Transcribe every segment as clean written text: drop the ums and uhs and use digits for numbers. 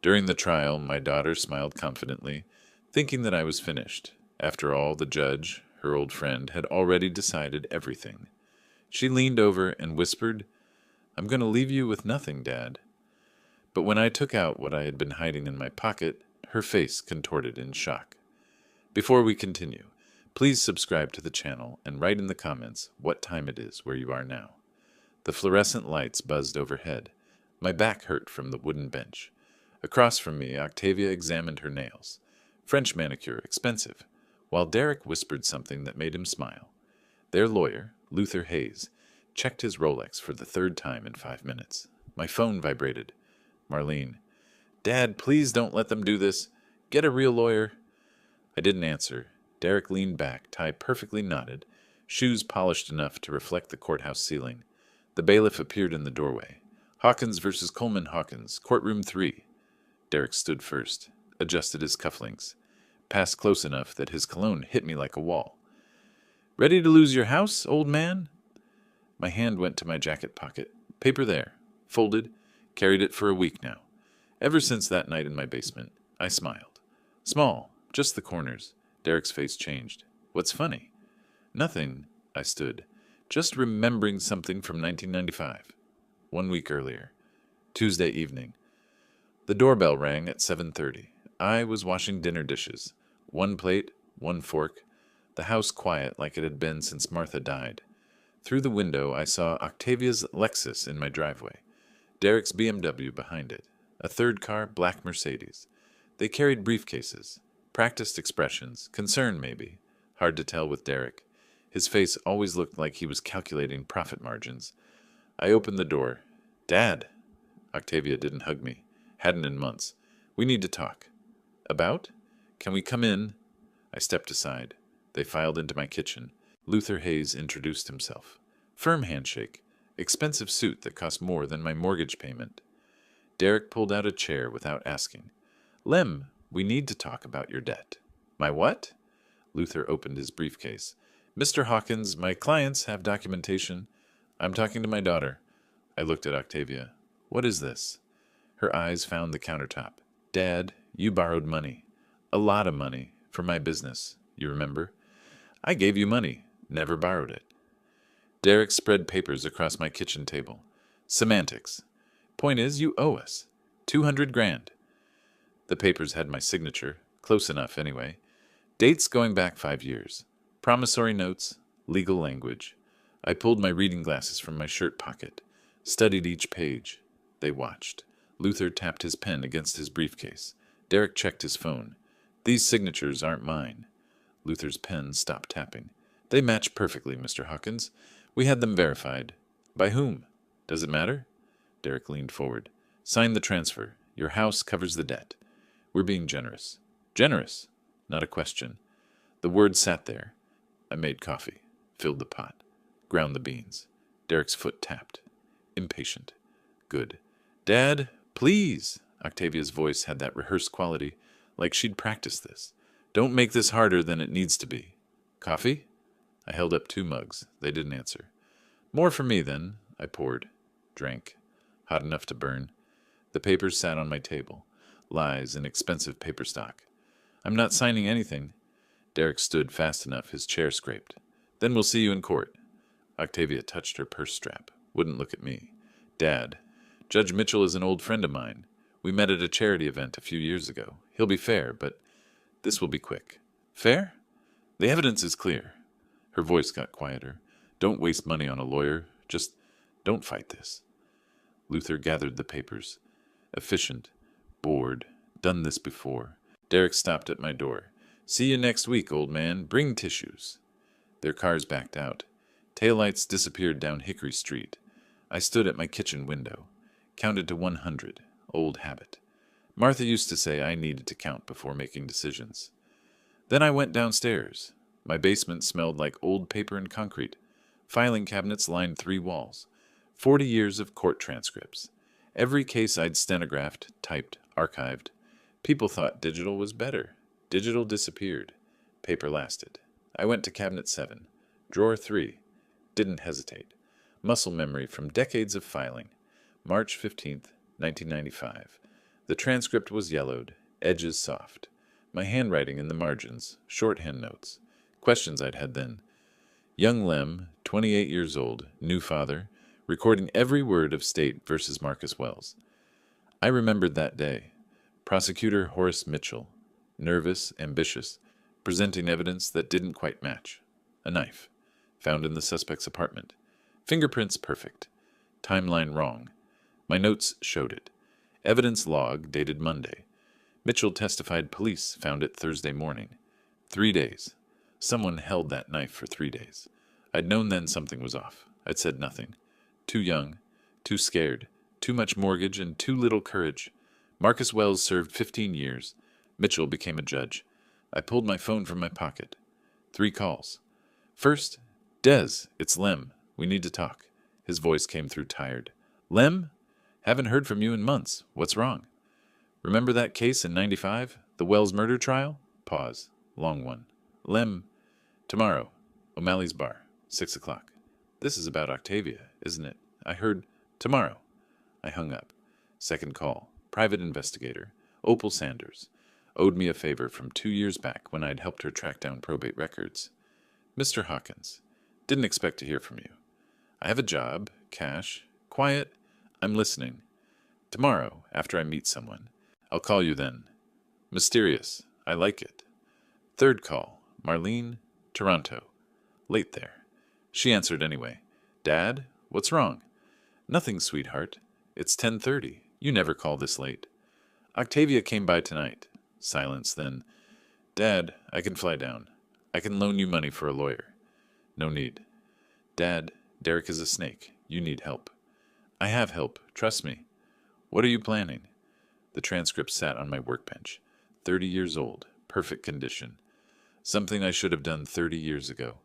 During the trial, my daughter smiled confidently, thinking that I was finished. After all, the judge, her old friend, had already decided everything. She leaned over and whispered, "I'm going to leave you with nothing, Dad." But when I took out what I had been hiding in my pocket, her face contorted in shock. Before we continue, please subscribe to the channel and write in the comments what time it is where you are now. The fluorescent lights buzzed overhead. My back hurt from the wooden bench. Across from me, Octavia examined her nails. French manicure, expensive, while Derek whispered something that made him smile. Their lawyer, Luther Hayes, checked his Rolex for the third time in 5 minutes. My phone vibrated. Marlene. "Dad, please don't let them do this. Get a real lawyer." I didn't answer. Derek leaned back, tie perfectly knotted, shoes polished enough to reflect the courthouse ceiling. The bailiff appeared in the doorway. "Hawkins versus Coleman Hawkins, courtroom 3. Derek stood first, adjusted his cufflinks, passed close enough that his cologne hit me like a wall. "Ready to lose your house, old man?" My hand went to my jacket pocket. Paper there, folded, carried it for a week now. Ever since that night in my basement, I smiled. Small, just the corners. Derek's face changed. "What's funny?" "Nothing," I stood. "Just remembering something from 1995. 1 week earlier. Tuesday evening. The doorbell rang at 7:30. I was washing dinner dishes. 1 plate, 1 fork. The house quiet like it had been since Martha died. Through the window I saw Octavia's Lexus in my driveway. Derek's BMW behind it. A third car, black Mercedes. They carried briefcases. Practiced expressions. Concern, maybe. Hard to tell with Derek. His face always looked like he was calculating profit margins. I opened the door. "Dad." Octavia didn't hug me. Hadn't in months. "We need to talk." "About? Can we come in?" I stepped aside. They filed into my kitchen. Luther Hayes introduced himself. Firm handshake. Expensive suit that cost more than my mortgage payment. Derek pulled out a chair without asking. "Lem, we need to talk about your debt." "My what?" Luther opened his briefcase. "Mr. Hawkins, my clients have documentation. I'm talking to my daughter." I looked at Octavia. "What is this?" Her eyes found the countertop. "Dad, you borrowed money. A lot of money. For my business. You remember?" "I gave you money. Never borrowed it." Derek spread papers across my kitchen table. "Semantics. Point is, you owe us. 200 grand. The papers had my signature. Close enough, anyway. Dates going back 5 years. Promissory notes. Legal language. I pulled my reading glasses from my shirt pocket. Studied each page. They watched. Luther tapped his pen against his briefcase. Derek checked his phone. "These signatures aren't mine." Luther's pen stopped tapping. "They match perfectly, Mr. Hawkins. We had them verified." "By whom? Does it matter?" Derek leaned forward. "Sign the transfer. Your house covers the debt. We're being generous." "Generous?" Not a question. The word sat there. I made coffee. Filled the pot. Ground the beans. Derek's foot tapped. Impatient. Good. "Dad, please." Octavia's voice had that rehearsed quality, like she'd practiced this. "Don't make this harder than it needs to be." "Coffee?" I held up 2 mugs. They didn't answer. "More for me, then." I poured. Drank. Hot enough to burn. The papers sat on my table. Lies in expensive paper stock. "I'm not signing anything." Derek stood fast enough, his chair scraped. "Then we'll see you in court." Octavia touched her purse strap. Wouldn't look at me. "Dad, Judge Mitchell is an old friend of mine. We met at a charity event a few years ago. He'll be fair, but this will be quick." "Fair?" "The evidence is clear." Her voice got quieter. "Don't waste money on a lawyer. Just don't fight this." Luther gathered the papers. Efficient. Bored. Done this before. Derek stopped at my door. "See you next week, old man. Bring tissues." Their cars backed out. Taillights disappeared down Hickory Street. I stood at my kitchen window. Counted to 100. Old habit. Martha used to say I needed to count before making decisions. Then I went downstairs. My basement smelled like old paper and concrete. Filing cabinets lined 3 walls. 40 years of court transcripts. Every case I'd stenographed, typed, archived. People thought digital was better. Digital disappeared. Paper lasted. I went to cabinet 7. Drawer 3. Didn't hesitate. Muscle memory from decades of filing. March 15th, 1995. The transcript was yellowed, edges soft. My handwriting in the margins, shorthand notes. Questions I'd had then. Young Lem, 28 years old, new father, recording every word of State versus Marcus Wells. I remembered that day. Prosecutor Horace Mitchell, nervous, ambitious, presenting evidence that didn't quite match. A knife, found in the suspect's apartment. Fingerprints perfect. Timeline wrong. My notes showed it. Evidence log dated Monday. Mitchell testified police found it Thursday morning. 3 days. Someone held that knife for 3 days. I'd known then something was off. I'd said nothing. Too young, too scared, too much mortgage, and too little courage. Marcus Wells served 15 years. Mitchell became a judge. I pulled my phone from my pocket. 3 calls. First, Des, it's Lem. We need to talk. His voice came through tired. Lem? Haven't heard from you in months. What's wrong? Remember that case in '95? The Wells murder trial? Pause. Long one. Lem, tomorrow. O'Malley's bar. 6 o'clock. This is about Octavia, isn't it? I heard tomorrow. I hung up. Second call. Private investigator. Opal Sanders. Owed me a favor from 2 years back when I'd helped her track down probate records. Mr. Hawkins. Didn't expect to hear from you. I have a job, cash, quiet. I'm listening. Tomorrow, after I meet someone. I'll call you then. Mysterious. I like it. Third call. Marlene, Toronto. Late there. She answered anyway. Dad, what's wrong? Nothing, sweetheart. It's 10:30. You never call this late. Octavia came by tonight. Silence, then. Dad, I can fly down. I can loan you money for a lawyer. No need. Dad, Derek is a snake. You need help. I have help. Trust me. What are you planning? The transcript sat on my workbench. 30 years old. Perfect condition. Something I should have done 30 years ago.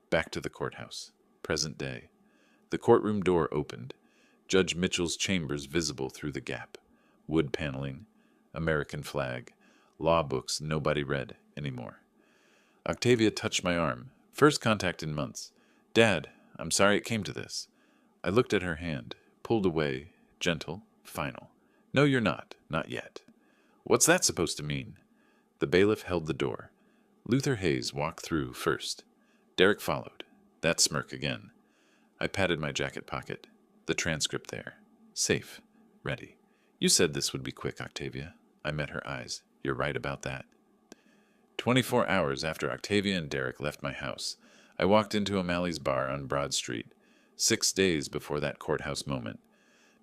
Back to the courthouse. Present day. The courtroom door opened. Judge Mitchell's chambers visible through the gap. Wood paneling. American flag. Law books nobody read anymore. Octavia touched my arm. First contact in months. Dad, I'm sorry it came to this. I looked at her hand. Pulled away. Gentle. Final. No, you're not. Not yet. What's that supposed to mean? The bailiff held the door. Luther Hayes walked through first. Derek followed. That smirk again. I patted my jacket pocket. The transcript there. Safe. Ready. You said this would be quick, Octavia. I met her eyes. You're right about that. 24 hours after Octavia and Derek left my house, I walked into O'Malley's bar on Broad Street. 6 days before that courthouse moment.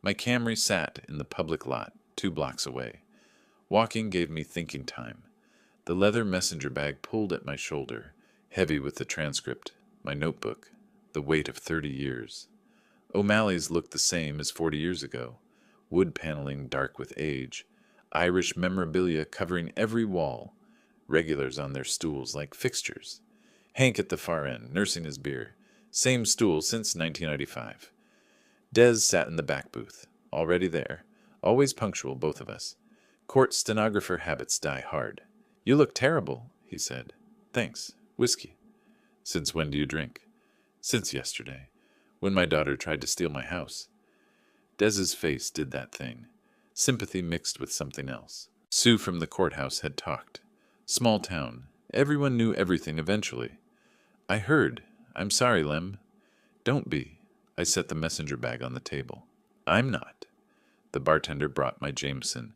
My Camry sat in the public lot 2 blocks away. Walking gave me thinking time. The leather messenger bag pulled at my shoulder, heavy with the transcript, my notebook, the weight of 30 years. O'Malley's looked the same as 40 years ago, wood paneling dark with age, Irish memorabilia covering every wall, regulars on their stools like fixtures. Hank at the far end, nursing his beer, same stool since 1995. Des sat in the back booth, already there, always punctual, both of us. Court stenographer habits die hard. You look terrible, he said. Thanks. Whiskey. Since when do you drink? Since yesterday, when my daughter tried to steal my house. Des's face did that thing. Sympathy mixed with something else. Sue from the courthouse had talked. Small town. Everyone knew everything eventually. I heard. I'm sorry, Lem. Don't be. I set the messenger bag on the table. I'm not. The bartender brought my Jameson.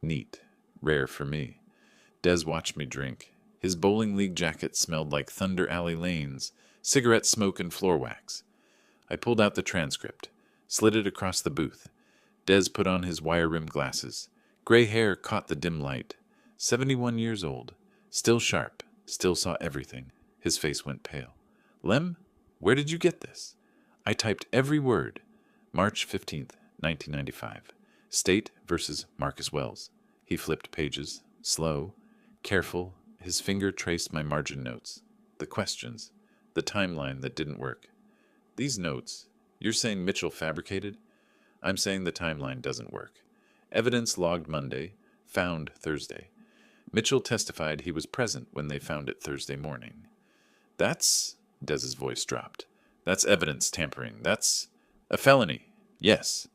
Neat. Rare for me. Des watched me drink. His bowling league jacket smelled like Thunder Alley lanes, cigarette smoke and floor wax. I pulled out the transcript, slid it across the booth. Des put on his wire-rimmed glasses. Gray hair caught the dim light. 71 years old. Still sharp. Still saw everything. His face went pale. Lem, where did you get this? I typed every word. March 15th, 1995. State versus Marcus Wells. He flipped pages, slow, careful. His finger traced my margin notes. The questions. The timeline that didn't work. These notes. You're saying Mitchell fabricated? I'm saying the timeline doesn't work. Evidence logged Monday. Found Thursday. Mitchell testified he was present when they found it Thursday morning. That's... Des's voice dropped. That's evidence tampering. That's a felony. Yes.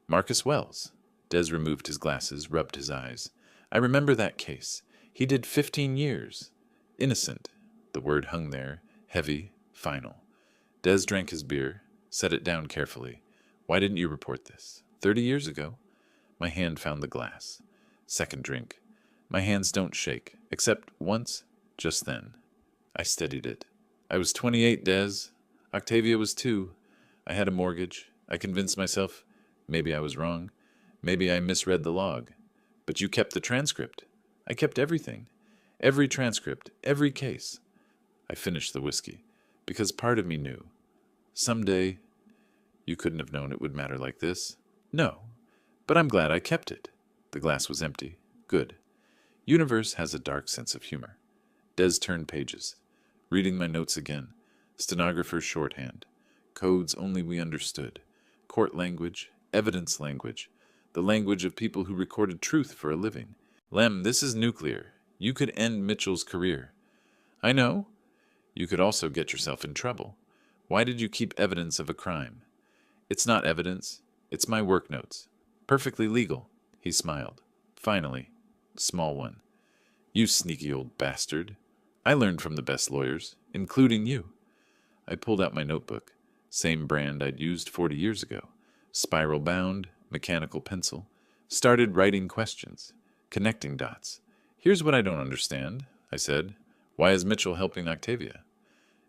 Marcus Wells. Des removed his glasses, rubbed his eyes. I remember that case. He did 15 years. Innocent. The word hung there, heavy, final. Des drank his beer, set it down carefully. Why didn't you report this? 30 years ago. My hand found the glass. Second drink. My hands don't shake, except once, just then. I steadied it. I was 28, Des. Octavia was 2. I had a mortgage. I convinced myself maybe I was wrong. Maybe I misread the log. But you kept the transcript. I kept everything. Every transcript, every case. I finished the whiskey, because part of me knew. Someday, you couldn't have known it would matter like this. No, but I'm glad I kept it. The glass was empty. Good. Universe has a dark sense of humor. Des turned pages, reading my notes again. Stenographer's shorthand. Codes only we understood. Court language, evidence language. The language of people who recorded truth for a living. Lem, this is nuclear. You could end Mitchell's career. I know. You could also get yourself in trouble. Why did you keep evidence of a crime? It's not evidence. It's my work notes. Perfectly legal. He smiled. Finally. Small one. You sneaky old bastard. I learned from the best lawyers, including you. I pulled out my notebook. Same brand I'd used 40 years ago. Spiral bound, mechanical pencil. Started writing questions. Connecting dots. Here's what I don't understand, I said. Why is Mitchell helping Octavia?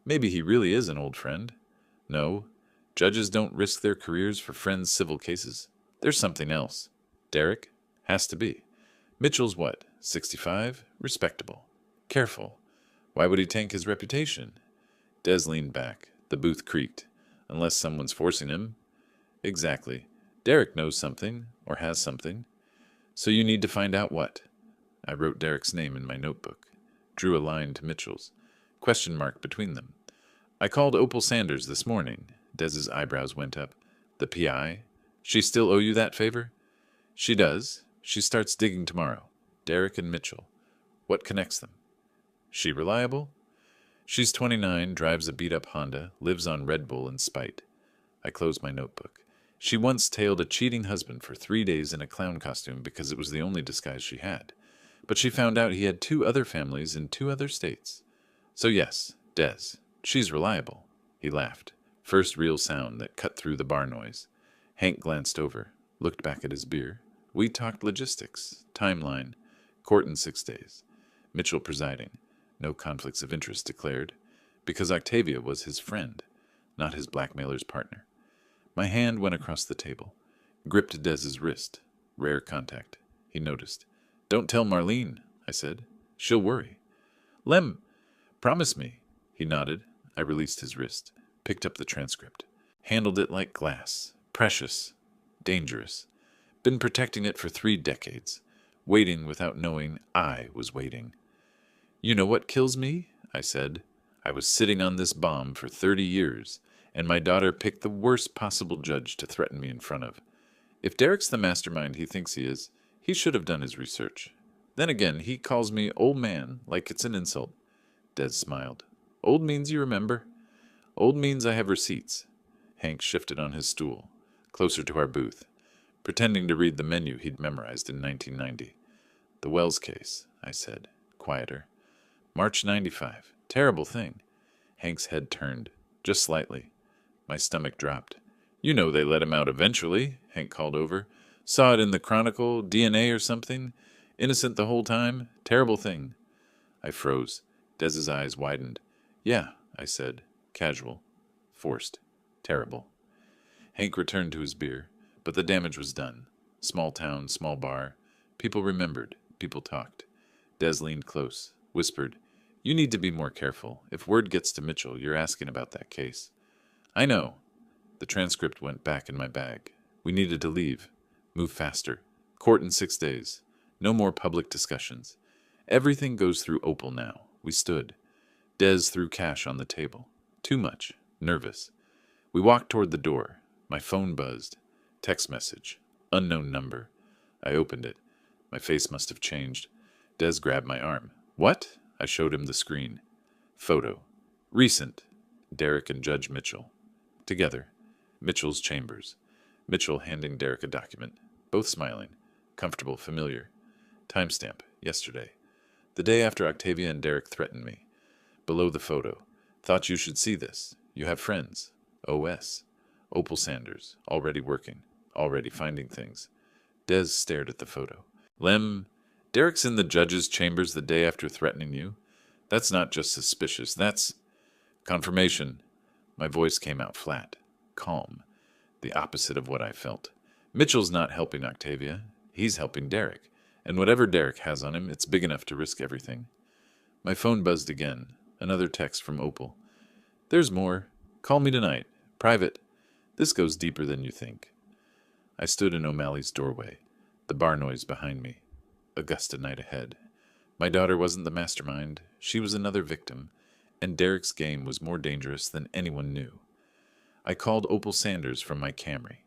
Maybe he really is an old friend. No, judges don't risk their careers for friends' civil cases. There's something else. Derek? Has to be. Mitchell's what? 65? Respectable. Careful. Why would he tank his reputation? Des leaned back. The booth creaked. Unless someone's forcing him. Exactly. Derek knows something, or has something. So you need to find out what. I wrote Derek's name in my notebook. Drew a line to Mitchell's. Question mark between them. I called Opal Sanders this morning. Des's eyebrows went up. The PI? She still owe you that favor? She does. She starts digging tomorrow. Derek and Mitchell. What connects them? She reliable? She's 29, drives a beat-up Honda, lives on Red Bull in spite. I closed my notebook. She once tailed a cheating husband for 3 days in a clown costume because it was the only disguise she had. But she found out he had 2 other families in 2 other states. So yes, Des. She's reliable. He laughed. First real sound that cut through the bar noise. Hank glanced over, looked back at his beer. We talked logistics, timeline, court in 6 days. Mitchell presiding. No conflicts of interest declared. Because Octavia was his friend, not his blackmailer's partner. My hand went across the table. Gripped Des's wrist. Rare contact. He noticed. Don't tell Marlene, I said. She'll worry. Lem, promise me. He nodded. I released his wrist. Picked up the transcript. Handled it like glass. Precious. Dangerous. Been protecting it for 3 decades. Waiting without knowing I was waiting. You know what kills me? I said. I was sitting on this bomb for 30 years, and my daughter picked the worst possible judge to threaten me in front of. If Derek's the mastermind he thinks he is, he should have done his research. Then again, he calls me old man like it's an insult. Des smiled. Old means you remember. Old means I have receipts. Hank shifted on his stool, closer to our booth, pretending to read the menu he'd memorized in 1990. The Wells case, I said, quieter. March 95. Terrible thing. Hank's head turned, just slightly. My stomach dropped. You know they let him out eventually, Hank called over. Saw it in the Chronicle, DNA or something. Innocent the whole time. Terrible thing. I froze. Des's eyes widened. Yeah, I said. Casual. Forced. Terrible. Hank returned to his beer, but the damage was done. Small town, small bar. People remembered. People talked. Des leaned close, whispered, You need to be more careful. If word gets to Mitchell, you're asking about that case. I know. The transcript went back in my bag. We needed to leave. Move faster. Court in 6 days. No more public discussions. Everything goes through Opal now. We stood. Des threw cash on the table. Too much. Nervous. We walked toward the door. My phone buzzed. Text message. Unknown number. I opened it. My face must have changed. Des grabbed my arm. What? I showed him the screen. Photo. Recent. Derek and Judge Mitchell. Together. Mitchell's chambers. Mitchell handing Derek a document. both smiling, comfortable, familiar. Timestamp, yesterday. The day after Octavia and Derek threatened me. Below the photo. Thought you should see this. You have friends. OS. Opal Sanders. Already working. Already finding things. Des stared at the photo. Lem, Derek's in the judge's chambers the day after threatening you. That's not just suspicious. That's confirmation. My voice came out flat. Calm. The opposite of what I felt. Mitchell's not helping Octavia. He's helping Derek. And whatever Derek has on him, it's big enough to risk everything. My phone buzzed again. Another text from Opal. There's more. Call me tonight. Private. This goes deeper than you think. I stood in O'Malley's doorway. The bar noise behind me. Augusta night ahead. My daughter wasn't the mastermind. She was another victim. And Derek's game was more dangerous than anyone knew. I called Opal Sanders from my Camry.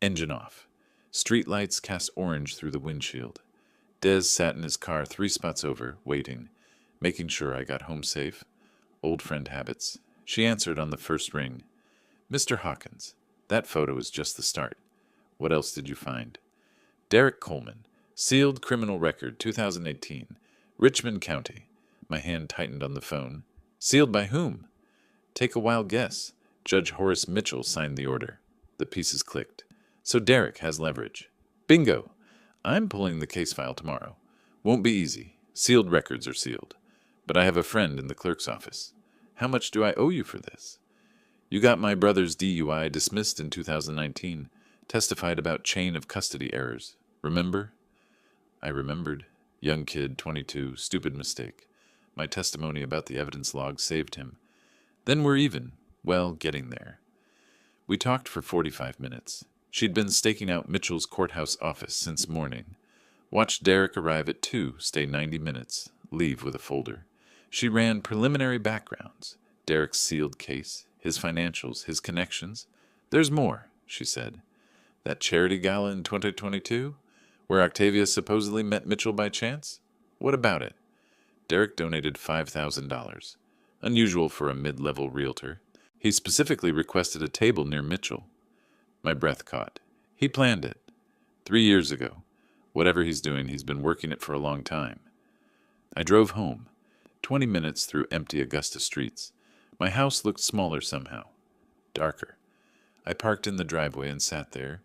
Engine off. Street lights cast orange through the windshield. Des sat in his car 3 spots over, waiting, making sure I got home safe. Old friend habits. She answered on the first ring. Mr. Hawkins, that photo is just the start. What else did you find? Derek Coleman, sealed criminal record 2018, Richmond County. My hand tightened on the phone. Sealed by whom? Take a wild guess. Judge Horace Mitchell signed the order. The pieces clicked. So Derek has leverage. Bingo! I'm pulling the case file tomorrow. Won't be easy. Sealed records are sealed. But I have a friend in the clerk's office. How much do I owe you for this? You got my brother's DUI dismissed in 2019. Testified about chain of custody errors. Remember? I remembered. Young kid, 22, stupid mistake. My testimony about the evidence log saved him. Then we're even. Well, getting there. We talked for 45 minutes. She'd been staking out Mitchell's courthouse office since morning. Watched Derek arrive at 2, stay 90 minutes, leave with a folder. She ran preliminary backgrounds. Derek's sealed case, his financials, his connections. There's more, she said. That charity gala in 2022, where Octavia supposedly met Mitchell by chance? What about it? Derek donated $5,000. Unusual for a mid-level realtor. He specifically requested a table near Mitchell. My breath caught. He planned it. 3 years ago. Whatever he's doing, he's been working it for a long time. I drove home. 20 minutes through empty Augusta streets. My house looked smaller somehow. Darker. I parked in the driveway and sat there.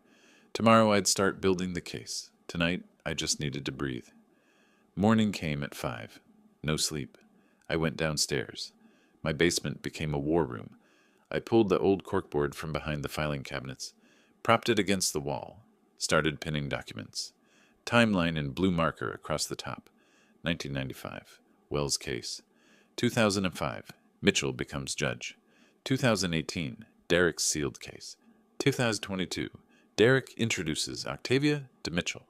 Tomorrow I'd start building the case. Tonight, I just needed to breathe. Morning came at 5. No sleep. I went downstairs. My basement became a war room. I pulled the old corkboard from behind the filing cabinets, propped it against the wall, started pinning documents. Timeline in blue marker across the top. 1995. Wells case. 2005. Mitchell becomes judge. 2018. Derek's sealed case. 2022. Derek introduces Octavia to Mitchell.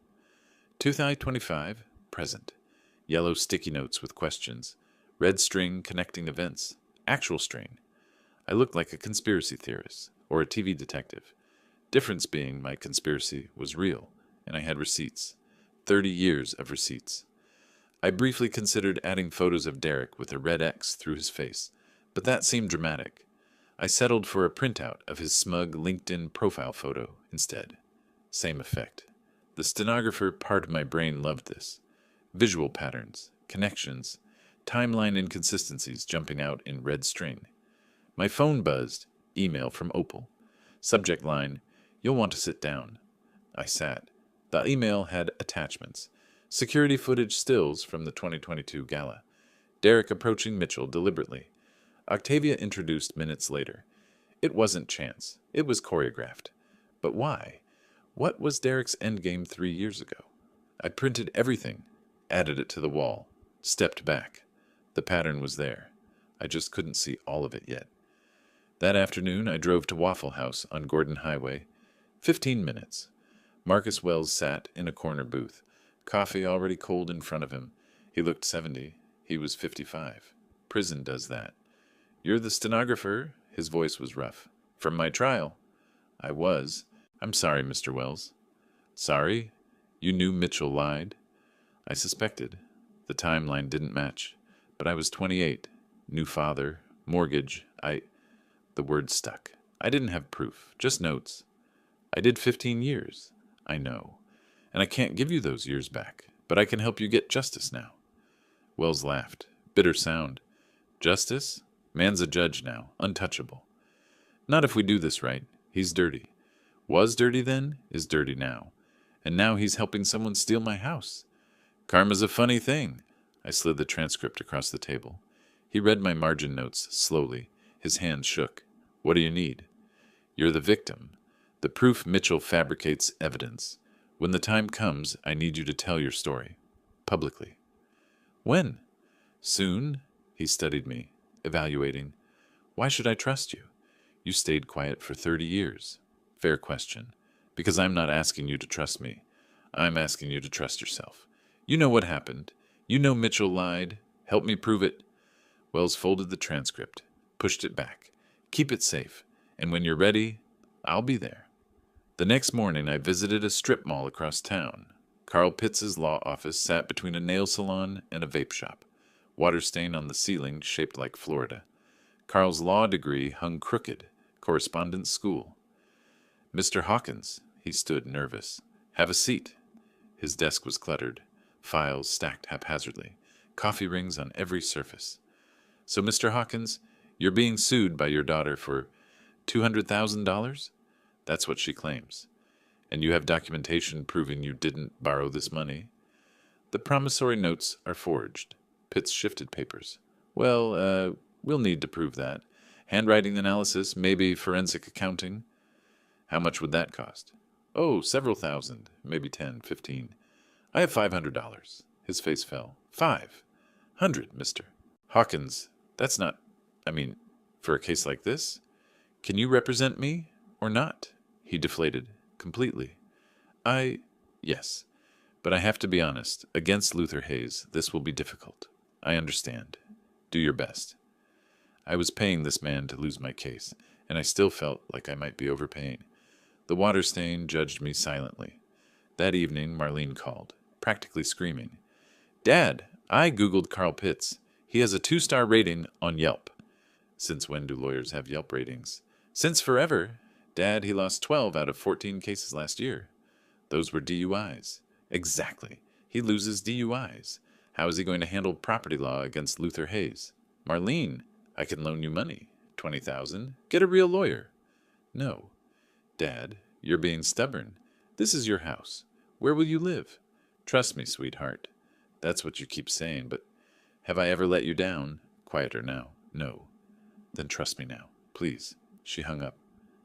2025. Present. Yellow sticky notes with questions. Red string connecting events. Actual string. I looked like a conspiracy theorist, or a TV detective. Difference being my conspiracy was real, and I had receipts. 30 years of receipts. I briefly considered adding photos of Derek with a red X through his face, but that seemed dramatic. I settled for a printout of his smug LinkedIn profile photo instead. Same effect. The stenographer part of my brain loved this. Visual patterns, connections, timeline inconsistencies jumping out in red string. My phone buzzed. Email from Opal. Subject line, you'll want to sit down. I sat. The email had attachments. Security footage stills from the 2022 gala. Derek approaching Mitchell deliberately. Octavia introduced minutes later. It wasn't chance. It was choreographed. But why? What was Derek's endgame 3 years ago? I printed everything, added it to the wall, stepped back. The pattern was there. I just couldn't see all of it yet. That afternoon, I drove to Waffle House on Gordon Highway. 15 minutes. Marcus Wells sat in a corner booth, coffee already cold in front of him. He looked 70. He was 55. Prison does that. You're the stenographer? His voice was rough. From my trial. I was. I'm sorry, Mr. Wells. Sorry? You knew Mitchell lied? I suspected. The timeline didn't match. But I was 28. New father. Mortgage. The word stuck. I didn't have proof. Just notes. I did 15 years. I know. and I can't give you those years back, but I can help you get justice now." Wells laughed. Bitter sound. "Justice? Man's a judge now, untouchable. Not if we do this right. He's dirty. Was dirty then, is dirty now. And now he's helping someone steal my house. Karma's a funny thing." I slid the transcript across the table. He read my margin notes slowly. His hands shook. "What do you need?" "You're the victim. The proof Mitchell fabricates evidence. When the time comes, I need you to tell your story. Publicly." "When?" "Soon." He studied me, evaluating. "Why should I trust you? You stayed quiet for 30 years. Fair question. Because I'm not asking you to trust me. I'm asking you to trust yourself. You know what happened. You know Mitchell lied. Help me prove it." Wells folded the transcript, pushed it back. "Keep it safe. And when you're ready, I'll be there." The next morning, I visited a strip mall across town. Carl Pitts' law office sat between a nail salon and a vape shop. Water stain on the ceiling shaped like Florida. Carl's law degree hung crooked. Correspondence school. "Mr. Hawkins," he stood nervous. "Have a seat." His desk was cluttered. Files stacked haphazardly. Coffee rings on every surface. "So, Mr. Hawkins, you're being sued by your daughter for $200,000? That's what she claims. And you have documentation proving you didn't borrow this money?" "The promissory notes are forged." Pitts shifted papers. "Well, we'll need to prove that. Handwriting analysis, maybe forensic accounting." "How much would that cost?" "Oh, several thousand, maybe 10, 15. I have $500. His face fell. "500, mister." "Hawkins, that's not, for a case like this? Can you represent me or not?" He deflated. "Completely." Yes. But I have to be honest. Against Luther Hayes, this will be difficult. I understand. Do your best." I was paying this man to lose my case, and I still felt like I might be overpaying. The water stain judged me silently. That evening, Marlene called, practically screaming. "Dad, I Googled Carl Pitts. He has a 2-star rating on Yelp." "Since when do lawyers have Yelp ratings?" "Since forever. Dad, he lost 12 out of 14 cases last year." "Those were DUIs." "Exactly. He loses DUIs. How is he going to handle property law against Luther Hayes?" "Marlene, I can loan you money. 20,000. Get a real lawyer." "No." "Dad, you're being stubborn. This is your house. Where will you live?" "Trust me, sweetheart." "That's what you keep saying, but have I ever let you down?" Quieter now. "No." "Then trust me now, please." She hung up.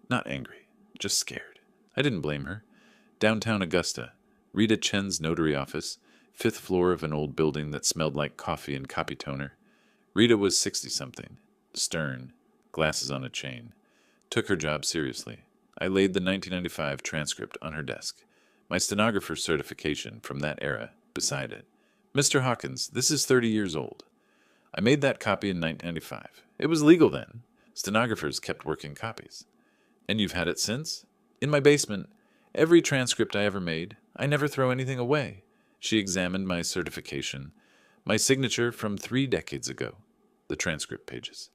Not angry, just scared. I didn't blame her. Downtown Augusta, Rita Chen's notary office, 5th floor of an old building that smelled like coffee and copy toner. Rita was 60-something, stern, glasses on a chain. Took her job seriously. I laid the 1995 transcript on her desk, my stenographer's certification from that era beside it. "Mr. Hawkins, this is 30 years old. I made that copy in 1995. It was legal then. Stenographers kept working copies." "And you've had it since?" "In my basement. Every transcript I ever made. I never throw anything away." She examined my certification. My signature from 3 decades ago. The transcript pages.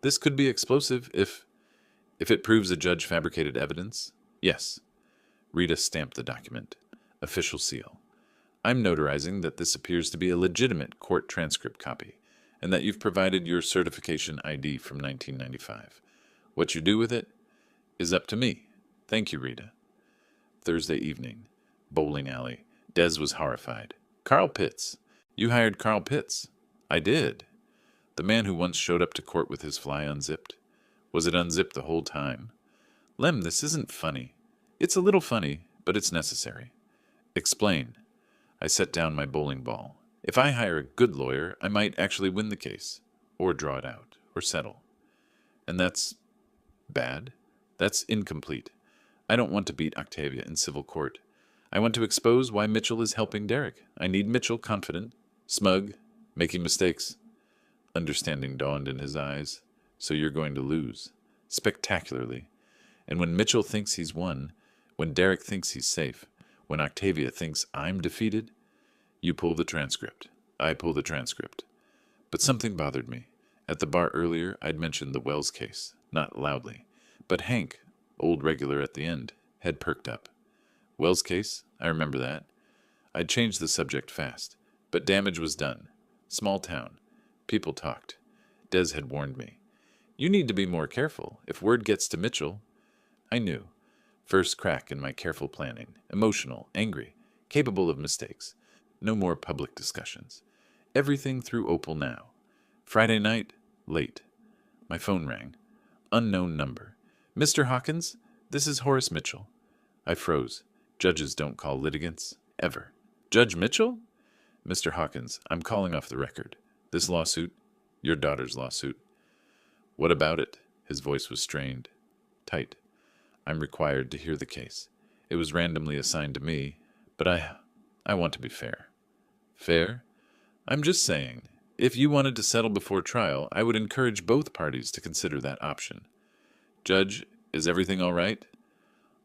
"This could be explosive if it proves a judge fabricated evidence." "Yes." Rita stamped the document. Official seal. "I'm notarizing that this appears to be a legitimate court transcript copy, and that you've provided your certification ID from 1995. What you do with it is up to me. Thank you, Rita." Thursday evening. Bowling alley. Des was horrified. "Carl Pitts. You hired Carl Pitts." "I did." "The man who once showed up to court with his fly unzipped? Was it unzipped the whole time?" "Lem, this isn't funny." "It's a little funny, but it's necessary." "Explain." I set down my bowling ball. "If I hire a good lawyer, I might actually win the case. Or draw it out. Or settle." "And that's bad?" "That's incomplete. I don't want to beat Octavia in civil court. I want to expose why Mitchell is helping Derek. I need Mitchell confident, smug, making mistakes." Understanding dawned in his eyes. "So you're going to lose. Spectacularly. And when Mitchell thinks he's won, when Derek thinks he's safe, when Octavia thinks I'm defeated, you pull the transcript. I pull the transcript." But something bothered me. At the bar earlier, I'd mentioned the Wells case, not loudly. But Hank, old regular at the end, had perked up. "Wells case? I remember that. I'd changed the subject fast, but damage was done. Small town. People talked. Des had warned me. You need to be more careful. If word gets to Mitchell. I knew. First crack in my careful planning. Emotional, angry, capable of mistakes. No more public discussions. Everything through Opal now. Friday night, late. My phone rang. Unknown number. Mr. Hawkins, this is Horace Mitchell. I froze. Judges don't call litigants. Ever. Judge Mitchell? Mr. Hawkins, I'm calling off the record. This lawsuit, your daughter's lawsuit. What about it? His voice was strained. Tight. I'm required to hear the case. It was randomly assigned to me, but I want to be fair. Fair? I'm just saying, if you wanted to settle before trial, I would encourage both parties to consider that option. Judge, is everything all right?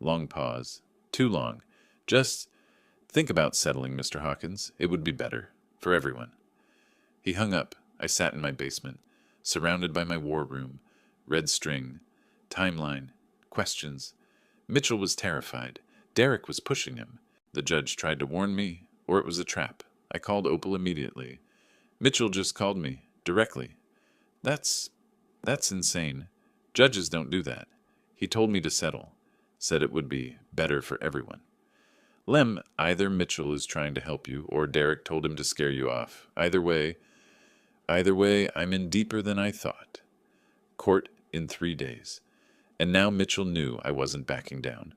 Long pause. Too long. Just think about settling, Mr. Hawkins. It would be better. For everyone. He hung up. I sat in my basement, surrounded by my war room, red string, timeline, questions. Mitchell was terrified. Derek was pushing him. The judge tried to warn me, or it was a trap. I called Opal immediately. Mitchell just called me, directly. That's insane. Judges don't do that. He told me to settle. Said it would be better for everyone. Lem, either Mitchell is trying to help you, or Derek told him to scare you off. Either way, I'm in deeper than I thought. Court in 3 days. And now Mitchell knew I wasn't backing down.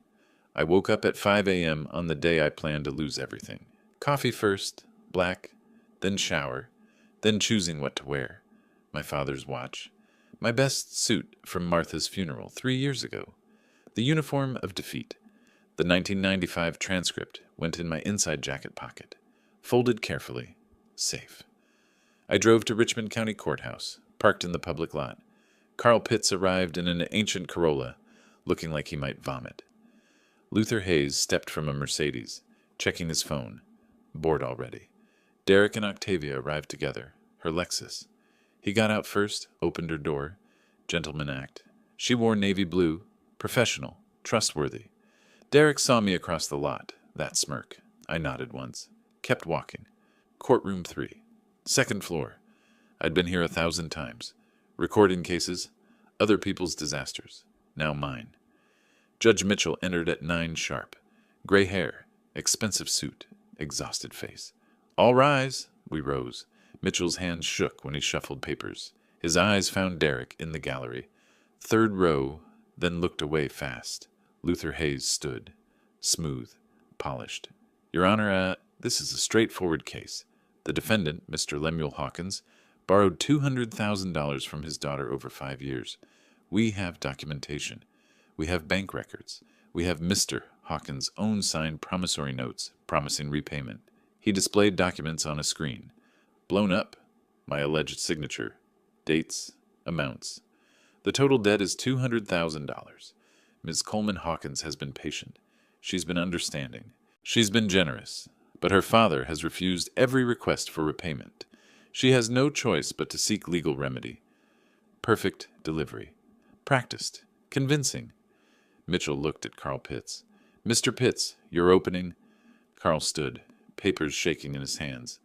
I woke up at 5 a.m. on the day I planned to lose everything. Coffee first, black, then shower, then choosing what to wear. My father's watch. My best suit from Martha's funeral 3 years ago. The uniform of defeat. The 1995 transcript went in my inside jacket pocket. Folded carefully. Safe. I drove to Richmond County Courthouse, parked in the public lot. Carl Pitts arrived in an ancient Corolla, looking like he might vomit. Luther Hayes stepped from a Mercedes, checking his phone. Bored already. Derek and Octavia arrived together, her Lexus. He got out first, opened her door. Gentleman act. She wore navy blue, professional, trustworthy. Derek saw me across the lot, that smirk. I nodded once. Kept walking. Courtroom 3. Second floor. I'd been here 1,000 times. Recording cases, other people's disasters. Now mine. Judge Mitchell entered at 9 sharp. Gray hair, expensive suit, exhausted face. All rise. We rose. Mitchell's hands shook when he shuffled papers. His eyes found Derek in the gallery. 3rd row, then looked away fast. Luther Hayes stood. Smooth. Polished. Your Honor, this is a straightforward case. The defendant, Mr. Lemuel Hawkins, borrowed $200,000 from his daughter over 5 years. We have documentation. We have bank records. We have Mr. Hawkins' own signed promissory notes promising repayment. He displayed documents on a screen. Blown up. My alleged signature. Dates. Amounts. The total debt is $200,000. Ms. Coleman Hawkins has been patient. She's been understanding. She's been generous. But her father has refused every request for repayment. She has no choice but to seek legal remedy. Perfect delivery. Practiced. Convincing. Mitchell looked at Carl Pitts. Mr. Pitts, your opening. Carl stood, papers shaking in his hands.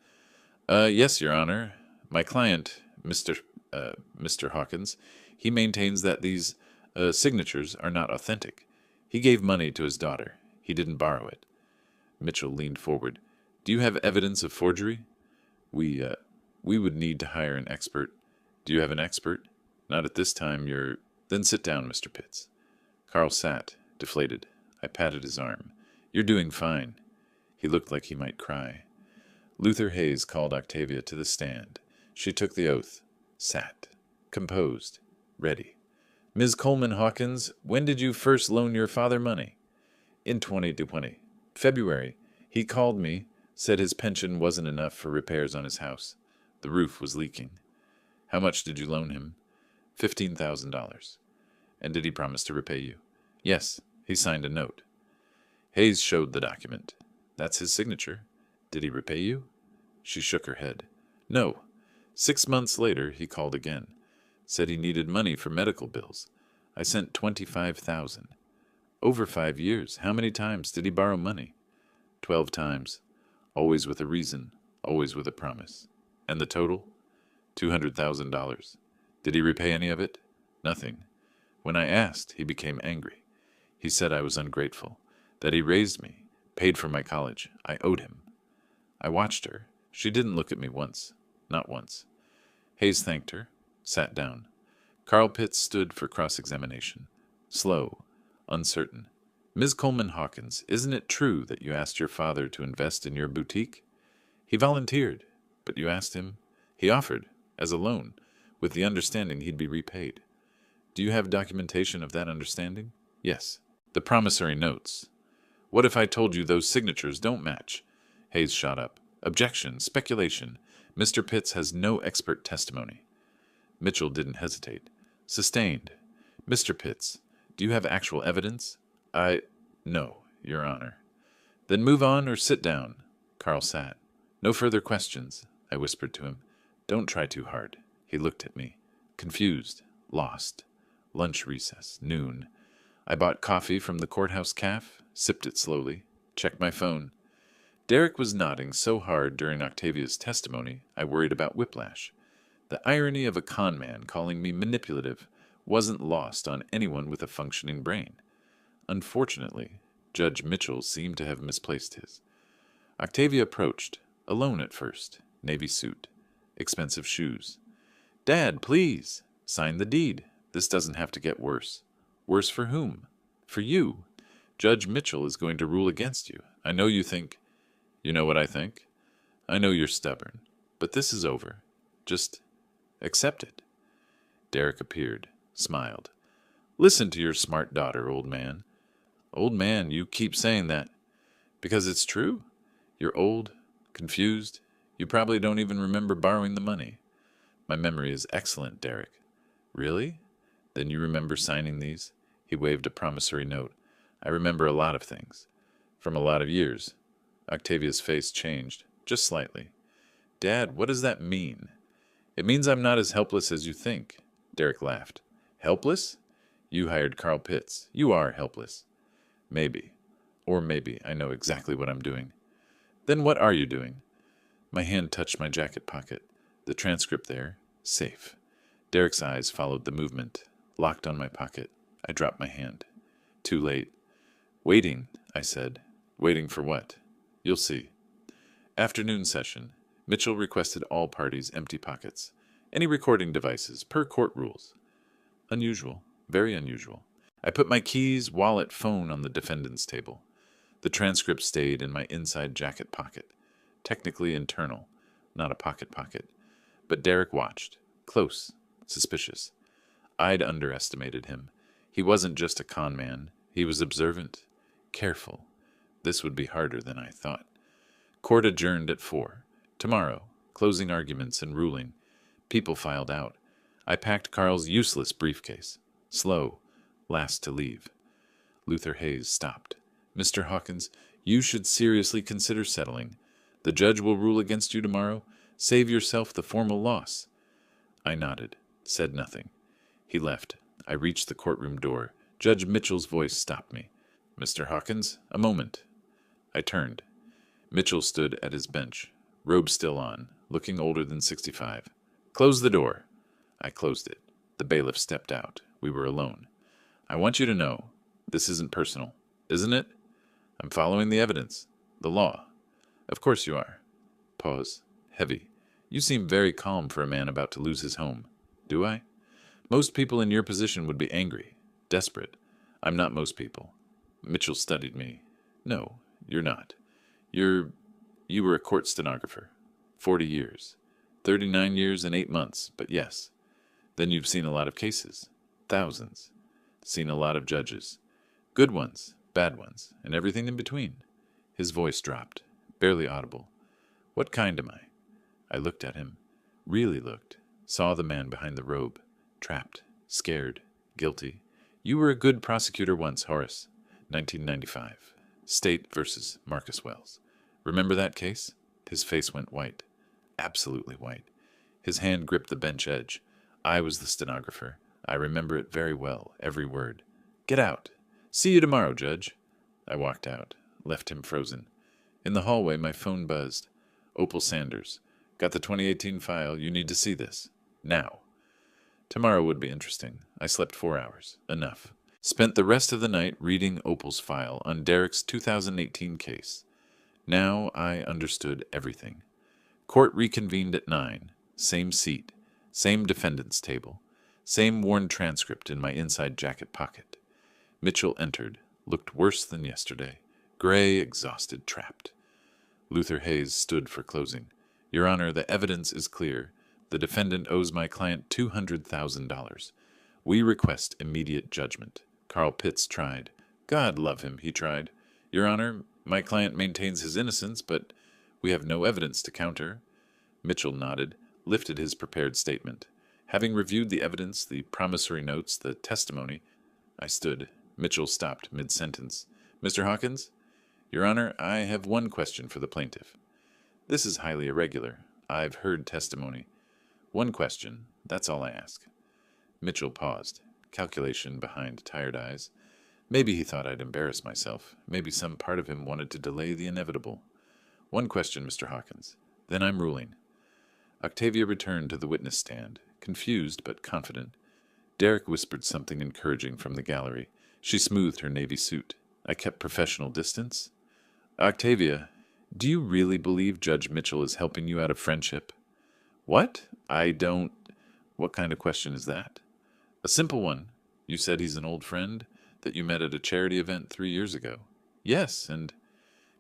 Yes, Your Honor. My client, Mr. Hawkins, he maintains that these signatures are not authentic. He gave money to his daughter. He didn't borrow it. Mitchell leaned forward. Do you have evidence of forgery? We would need to hire an expert. Do you have an expert? Not at this time. Then sit down, Mr. Pitts. Carl sat, deflated. I patted his arm. You're doing fine. He looked like he might cry. Luther Hayes called Octavia to the stand. She took the oath. Sat. Composed. Ready. Ms. Coleman Hawkins, when did you first loan your father money? In 2020. February. He called me, said his pension wasn't enough for repairs on his house. The roof was leaking. How much did you loan him? $15,000. And did he promise to repay you? Yes, he signed a note. Hayes showed the document. That's his signature. Did he repay you? She shook her head. No. 6 months later, he called again. Said he needed money for medical bills. I sent $25,000. Over 5 years. How many times did he borrow money? 12 times. Always with a reason, always with a promise. And the total? $200,000. Did he repay any of it? Nothing. When I asked, he became angry. He said I was ungrateful, that he raised me, paid for my college. I owed him. I watched her. She didn't look at me once. Not once. Hayes thanked her, sat down. Carl Pitts stood for cross-examination. Slow, uncertain. Ms. Coleman Hawkins, isn't it true that you asked your father to invest in your boutique? He volunteered, but you asked him. He offered, as a loan, with the understanding he'd be repaid. Do you have documentation of that understanding? Yes. The promissory notes. What if I told you those signatures don't match? Hayes shot up. Objection, speculation. Mr. Pitts has no expert testimony. Mitchell didn't hesitate. Sustained. Mr. Pitts, do you have actual evidence? No, Your Honor. Then move on or sit down. Carl sat. No further questions, I whispered to him. Don't try too hard. He looked at me. Confused. Lost. Lunch recess. Noon. I bought coffee from the courthouse cafe, sipped it slowly, checked my phone. Derek was nodding so hard during Octavia's testimony, I worried about whiplash. The irony of a con man calling me manipulative wasn't lost on anyone with a functioning brain. Unfortunately, Judge Mitchell seemed to have misplaced his. Octavia approached, alone at first, navy suit, expensive shoes. Dad, please, sign the deed. This doesn't have to get worse. Worse for whom? For you. Judge Mitchell is going to rule against you. I know you think. You know what I think? I know you're stubborn, but this is over. Just accept it. Derek appeared, smiled. Listen to your smart daughter, old man. Old man, you keep saying that. Because it's true. You're old, confused. You probably don't even remember borrowing the money. My memory is excellent, Derek. Really? Then you remember signing these? He waved a promissory note. I remember a lot of things. From a lot of years. Octavia's face changed, just slightly. Dad, what does that mean? It means I'm not as helpless as you think. Derek laughed. Helpless? You hired Carl Pitts. You are helpless. Maybe. Or maybe I know exactly what I'm doing. Then what are you doing? My hand touched my jacket pocket. The transcript there. Safe. Derek's eyes followed the movement. Locked on my pocket. I dropped my hand. Too late. Waiting, I said. Waiting for what? You'll see. Afternoon session. Mitchell requested all parties empty pockets. Any recording devices, per court rules. Unusual. Very unusual. I put my keys, wallet, phone on the defendant's table. The transcript stayed in my inside jacket pocket. Technically internal, not a pocket. But Derek watched. Close. Suspicious. I'd underestimated him. He wasn't just a con man. He was observant. Careful. This would be harder than I thought. Court adjourned at 4. Tomorrow. Closing arguments and ruling. People filed out. I packed Carl's useless briefcase. Slow. Last to leave. Luther Hayes stopped. Mr. Hawkins, you should seriously consider settling. The judge will rule against you tomorrow. Save yourself the formal loss. I nodded. Said nothing. He left. I reached the courtroom door. Judge Mitchell's voice stopped me. Mr. Hawkins, a moment. I turned. Mitchell stood at his bench, robe still on, looking older than 65. Close the door. I closed it. The bailiff stepped out. We were alone. I want you to know, this isn't personal, isn't it? I'm following the evidence, the law. Of course you are. Pause. Heavy. You seem very calm for a man about to lose his home. Do I? Most people in your position would be angry, desperate. I'm not most people. Mitchell studied me. No, you're not. You were a court stenographer. 40 years. 39 years and 8 months, but yes. Then you've seen a lot of cases. Thousands. Seen a lot of judges. Good ones, bad ones, and everything in between. His voice dropped, barely audible. What kind am I? I looked at him. Really looked. Saw the man behind the robe. Trapped. Scared. Guilty. You were a good prosecutor once, Horace. 1995. State versus Marcus Wells. Remember that case? His face went white. Absolutely white. His hand gripped the bench edge. I was the stenographer. I remember it very well, every word. Get out. See you tomorrow, Judge. I walked out, left him frozen. In the hallway, my phone buzzed. Opal Sanders. Got the 2018 file. You need to see this. Now. Tomorrow would be interesting. I slept 4 hours. Enough. Spent the rest of the night reading Opal's file on Derek's 2018 case. Now I understood everything. Court reconvened at 9. Same seat. Same defendant's table. Same worn transcript in my inside jacket pocket. Mitchell entered. Looked worse than yesterday. Gray, exhausted, trapped. Luther Hayes stood for closing. Your Honor, the evidence is clear. The defendant owes my client $200,000. We request immediate judgment. Carl Pitts tried. God love him, he tried. Your Honor, my client maintains his innocence, but we have no evidence to counter. Mitchell nodded, lifted his prepared statement. Having reviewed the evidence, the promissory notes, the testimony, I stood. Mitchell stopped mid-sentence. Mr. Hawkins? Your Honor, I have one question for the plaintiff. This is highly irregular. I've heard testimony. One question. That's all I ask. Mitchell paused. Calculation behind tired eyes. Maybe he thought I'd embarrass myself. Maybe some part of him wanted to delay the inevitable. One question, Mr. Hawkins. Then I'm ruling. Octavia returned to the witness stand, confused but confident. Derek whispered something encouraging from the gallery. She smoothed her navy suit. I kept professional distance. Octavia, do you really believe Judge Mitchell is helping you out of friendship? What? I don't... What kind of question is that? A simple one. You said he's an old friend, that you met at a charity event 3 years ago. Yes, and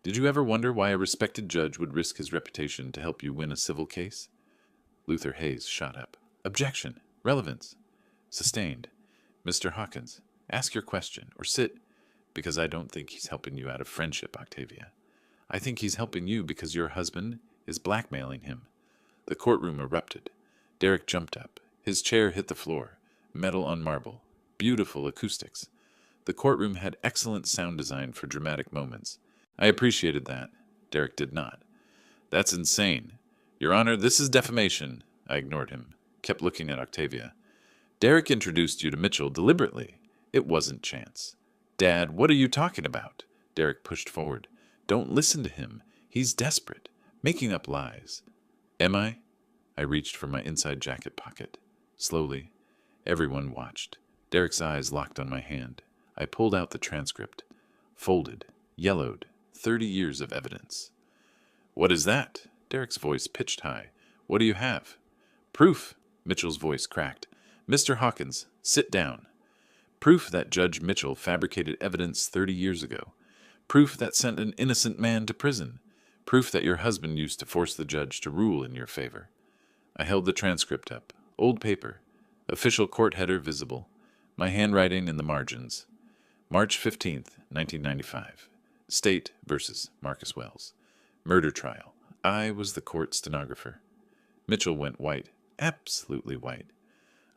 did you ever wonder why a respected judge would risk his reputation to help you win a civil case? Luther Hayes shot up. Objection. Relevance. Sustained. Mr. Hawkins, ask your question, or sit, because I don't think he's helping you out of friendship, Octavia. I think he's helping you because your husband is blackmailing him. The courtroom erupted. Derek jumped up. His chair hit the floor. Metal on marble. Beautiful acoustics. The courtroom had excellent sound design for dramatic moments. I appreciated that. Derek did not. That's insane. Your Honor, this is defamation. I ignored him. Kept looking at Octavia. Derek introduced you to Mitchell deliberately. It wasn't chance. Dad, what are you talking about? Derek pushed forward. Don't listen to him. He's desperate. Making up lies. Am I? I reached for my inside jacket pocket. Slowly. Everyone watched. Derek's eyes locked on my hand. I pulled out the transcript. Folded. Yellowed. 30 years of evidence. What is that? Derek's voice pitched high. What do you have? Proof. Mitchell's voice cracked. Mr. Hawkins, sit down. Proof that Judge Mitchell fabricated evidence 30 years ago. Proof that sent an innocent man to prison. Proof that your husband used to force the judge to rule in your favor. I held the transcript up. Old paper. Official court header visible. My handwriting in the margins. March 15th, 1995. State versus Marcus Wells. Murder trial. I was the court stenographer. Mitchell went white. Absolutely white.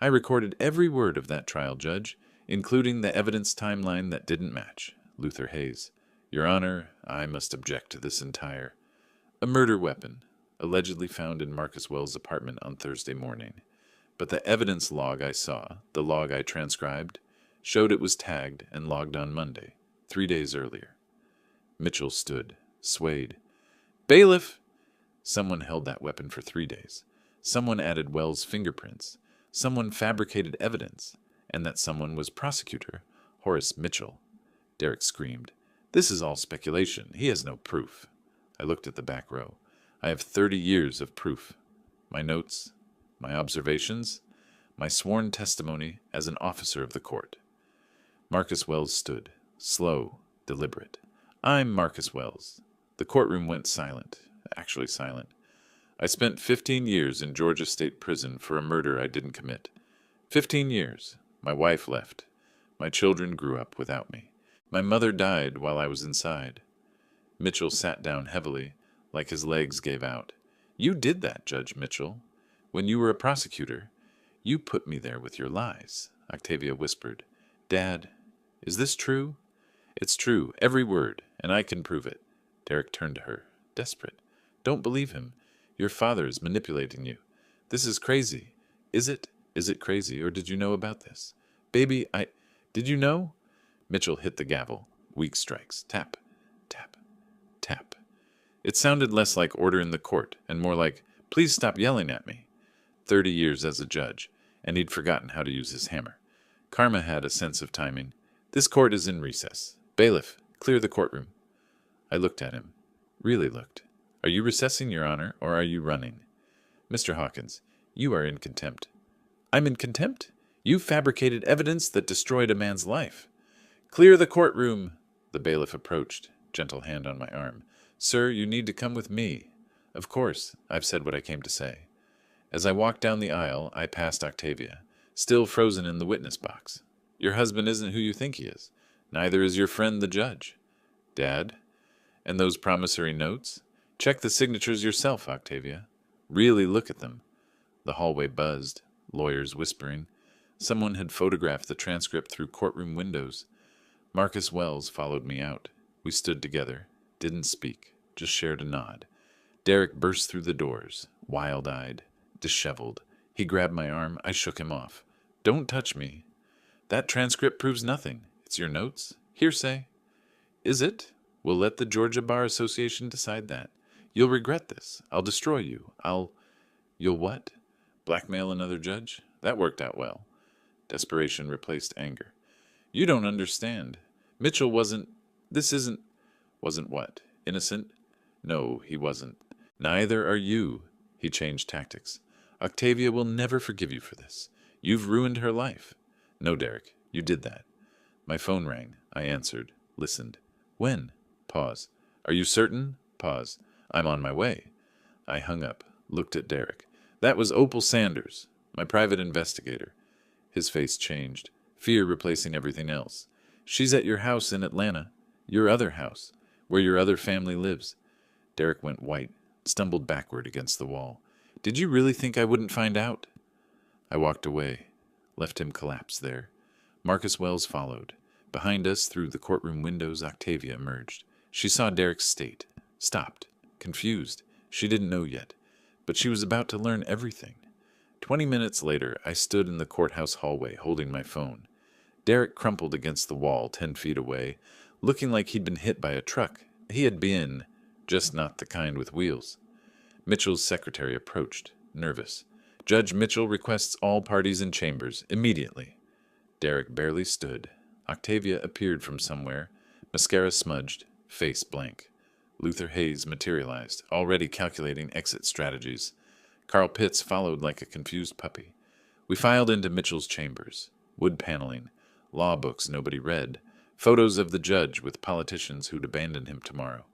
I recorded every word of that trial, Judge, including the evidence timeline that didn't match. Luther Hayes. Your Honor, I must object to this entire... A murder weapon, allegedly found in Marcus Wells' apartment on Thursday morning. But the evidence log I saw, the log I transcribed, showed it was tagged and logged on Monday, 3 days earlier. Mitchell stood, swayed. Bailiff! Someone held that weapon for 3 days. Someone added Wells' fingerprints. Someone fabricated evidence. And that someone was prosecutor, Horace Mitchell. Derek screamed. This is all speculation. He has no proof. I looked at the back row. I have 30 years of proof. My notes, my observations, my sworn testimony as an officer of the court. Marcus Wells stood, slow, deliberate. I'm Marcus Wells. The courtroom went silent, actually silent. I spent 15 years in Georgia State Prison for a murder I didn't commit. 15 years. My wife left. My children grew up without me. My mother died while I was inside. Mitchell sat down heavily, like his legs gave out. You did that, Judge Mitchell. When you were a prosecutor, you put me there with your lies, Octavia whispered. Dad, is this true? It's true, every word, and I can prove it. Derek turned to her, desperate. Don't believe him. Your father is manipulating you. This is crazy. Is it? Is it crazy, or did you know about this? Baby, Did you know? Mitchell hit the gavel. Weak strikes. Tap, tap, tap. It sounded less like order in the court and more like, please stop yelling at me. 30 years as a judge, and he'd forgotten how to use his hammer. Karma had a sense of timing. This court is in recess. Bailiff, clear the courtroom. I looked at him. Really looked. Are you recessing, Your Honor, or are you running? Mr. Hawkins, you are in contempt. I'm in contempt? You fabricated evidence that destroyed a man's life. Clear the courtroom. The bailiff approached, gentle hand on my arm. Sir, you need to come with me. Of course, I've said what I came to say. As I walked down the aisle, I passed Octavia, still frozen in the witness box. Your husband isn't who you think he is. Neither is your friend the judge. Dad? And those promissory notes? Check the signatures yourself, Octavia. Really look at them. The hallway buzzed, lawyers whispering. Someone had photographed the transcript through courtroom windows. Marcus Wells followed me out. We stood together, didn't speak, just shared a nod. Derek burst through the doors, wild-eyed, disheveled. He grabbed my arm. I shook him off. Don't touch me. That transcript proves nothing. It's your notes. Hearsay. Is it? We'll let the Georgia Bar Association decide that. You'll regret this. I'll destroy you. You'll what? Blackmail another judge? That worked out well. Desperation replaced anger. You don't understand. Mitchell wasn't what? Innocent? No, he wasn't. Neither are you. He changed tactics. Octavia will never forgive you for this. You've ruined her life. No, Derek, you did that. My phone rang. I answered, listened. When? Pause. Are you certain? Pause. I'm on my way. I hung up, looked at Derek. That was Opal Sanders, my private investigator. His face changed, fear replacing everything else. She's at your house in Atlanta, your other house, where your other family lives. Derek went white, stumbled backward against the wall. Did you really think I wouldn't find out? I walked away, left him collapsed there. Marcus Wells followed. Behind us, through the courtroom windows, Octavia emerged. She saw Derek's state, stopped, confused. She didn't know yet, but she was about to learn everything. 20 minutes later, I stood in the courthouse hallway, holding my phone. Derek crumpled against the wall 10 feet away, looking like he'd been hit by a truck. He had been, just not the kind with wheels. Mitchell's secretary approached, nervous. Judge Mitchell requests all parties in chambers, immediately. Derek barely stood. Octavia appeared from somewhere, mascara smudged, face blank. Luther Hayes materialized, already calculating exit strategies. Carl Pitts followed like a confused puppy. We filed into Mitchell's chambers. Wood paneling, law books nobody read, photos of the judge with politicians who'd abandon him tomorrow.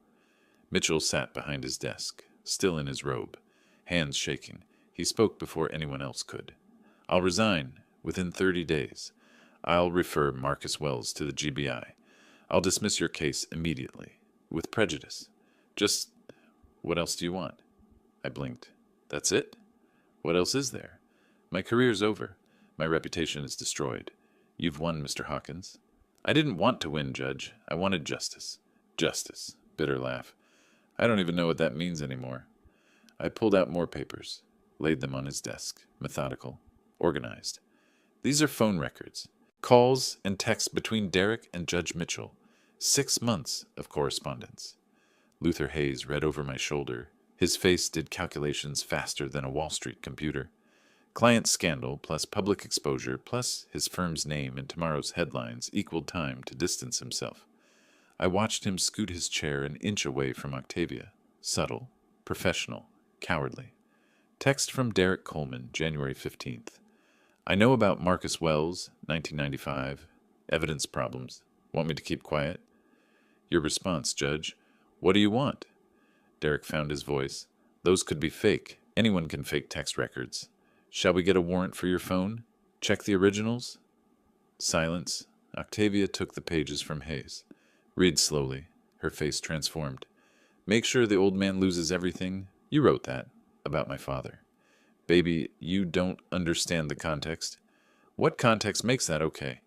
Mitchell sat behind his desk, still in his robe, hands shaking. He spoke before anyone else could. I'll resign within 30 days. I'll refer Marcus Wells to the GBI. I'll dismiss your case immediately, with prejudice. Just, what else do you want? I blinked. That's it? What else is there? My career's over. My reputation is destroyed. You've won, Mr. Hawkins. I didn't want to win, Judge. I wanted justice. Justice. Bitter laugh. I don't even know what that means anymore. I pulled out more papers, laid them on his desk, methodical, organized. These are phone records. Calls and texts between Derek and Judge Mitchell. 6 months of correspondence. Luther Hayes read over my shoulder. His face did calculations faster than a Wall Street computer. Client scandal plus public exposure plus his firm's name in tomorrow's headlines equaled time to distance himself. I watched him scoot his chair an inch away from Octavia. Subtle, professional, cowardly. Text from Derek Coleman, January 15th. I know about Marcus Wells, 1995. Evidence problems. Want me to keep quiet? Your response, Judge. What do you want? Derek found his voice. Those could be fake. Anyone can fake text records. Shall we get a warrant for your phone? Check the originals? Silence. Octavia took the pages from Hayes. Read slowly. Her face transformed. Make sure the old man loses everything. You wrote that. About my father. Baby, you don't understand the context. What context makes that okay?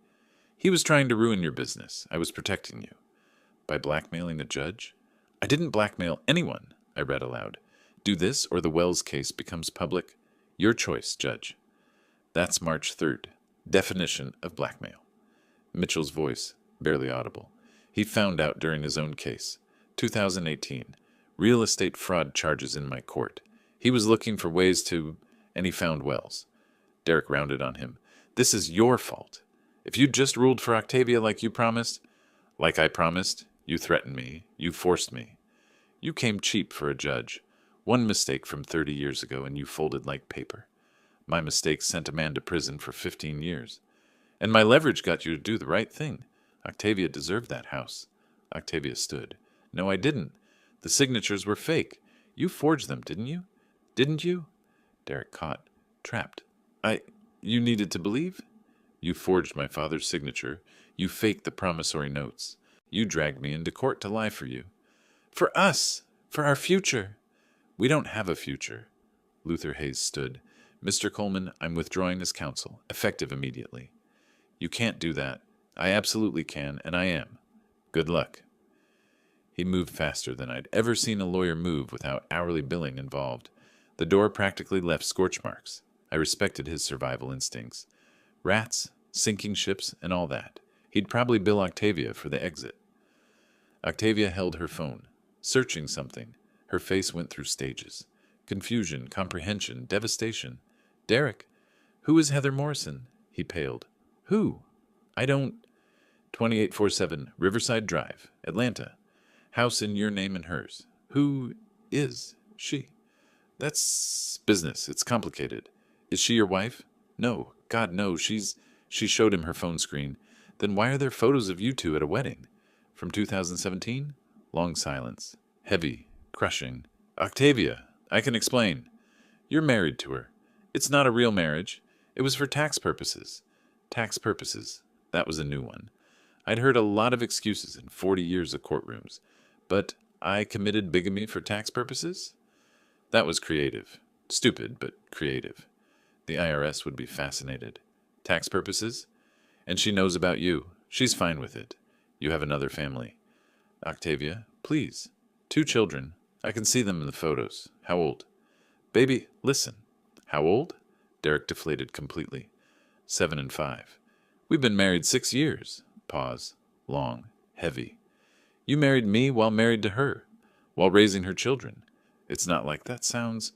He was trying to ruin your business. I was protecting you. By blackmailing a judge? I didn't blackmail anyone, I read aloud. Do this or the Wells case becomes public. Your choice, Judge. That's March 3rd. Definition of blackmail. Mitchell's voice, barely audible. He found out during his own case. 2018. Real estate fraud charges in my court. He was looking for ways to, and he found Wells. Derek rounded on him. This is your fault. If you'd just ruled for Octavia like you promised, like I promised, you threatened me, you forced me. You came cheap for a judge. One mistake from 30 years ago and you folded like paper. My mistake sent a man to prison for 15 years. And my leverage got you to do the right thing. Octavia deserved that house. Octavia stood. No, I didn't. The signatures were fake. You forged them, didn't you? Didn't you? Derek caught. Trapped. You needed to believe? You forged my father's signature. You faked the promissory notes. You dragged me into court to lie for you. For us! For our future! We don't have a future. Luther Hayes stood. Mr. Coleman, I'm withdrawing as counsel, effective immediately. You can't do that. I absolutely can, and I am. Good luck. He moved faster than I'd ever seen a lawyer move without hourly billing involved. The door practically left scorch marks. I respected his survival instincts. Rats, sinking ships, and all that. He'd probably bill Octavia for the exit. Octavia held her phone, searching something. Her face went through stages. Confusion, comprehension, devastation. Derek, who is Heather Morrison? He paled. Who? I don't... 2847 Riverside Drive, Atlanta. House in your name and hers. Who is she? That's business. It's complicated. Is she your wife? No. God, no. She showed him her phone screen. Then why are there photos of you two at a wedding? From 2017? Long silence. Heavy. Crushing. Octavia, I can explain. You're married to her. It's not a real marriage. It was for tax purposes. Tax purposes. That was a new one. I'd heard a lot of excuses in 40 years of courtrooms. But I committed bigamy for tax purposes? That was creative. Stupid, but creative. The IRS would be fascinated. Tax purposes? And she knows about you. She's fine with it. You have another family. Octavia, please. 2 children. I can see them in the photos. How old? Baby, listen. How old? Derek deflated completely. 7 and 5. We've been married 6 years. Pause. Long. Heavy. You married me while married to her, while raising her children. It's not like that sounds.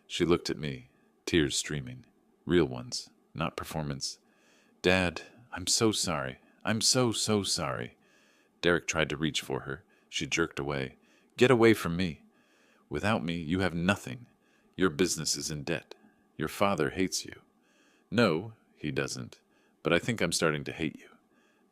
She looked at me, tears streaming. Real ones, not performance. Dad, I'm so sorry. I'm so sorry. Derek tried to reach for her. She jerked away. Get away from me. Without me, you have nothing. Your business is in debt. Your father hates you. No, he doesn't. But I think I'm starting to hate you.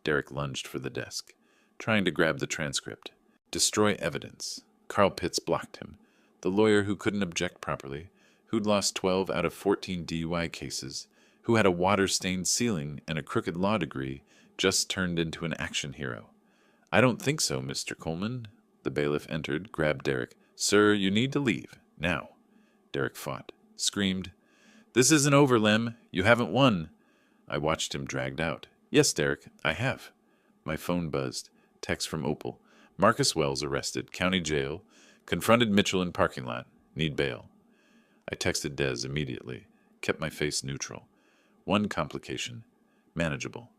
Derek lunged for the desk, trying to grab the transcript. Destroy evidence. Carl Pitts blocked him. The lawyer who couldn't object properly, who'd lost 12 out of 14 DUI cases, who had a water-stained ceiling and a crooked law degree, just turned into an action hero. I don't think so, Mr. Coleman. The bailiff entered, grabbed Derek. Sir, you need to leave. Now. Derek fought, screamed. This isn't over, Lem. You haven't won. I watched him dragged out. Yes, Derek, I have. My phone buzzed. Text from Opal. Marcus Wells arrested. County jail. Confronted Mitchell in parking lot. Need bail. I texted Des immediately. Kept my face neutral. One complication. Manageable.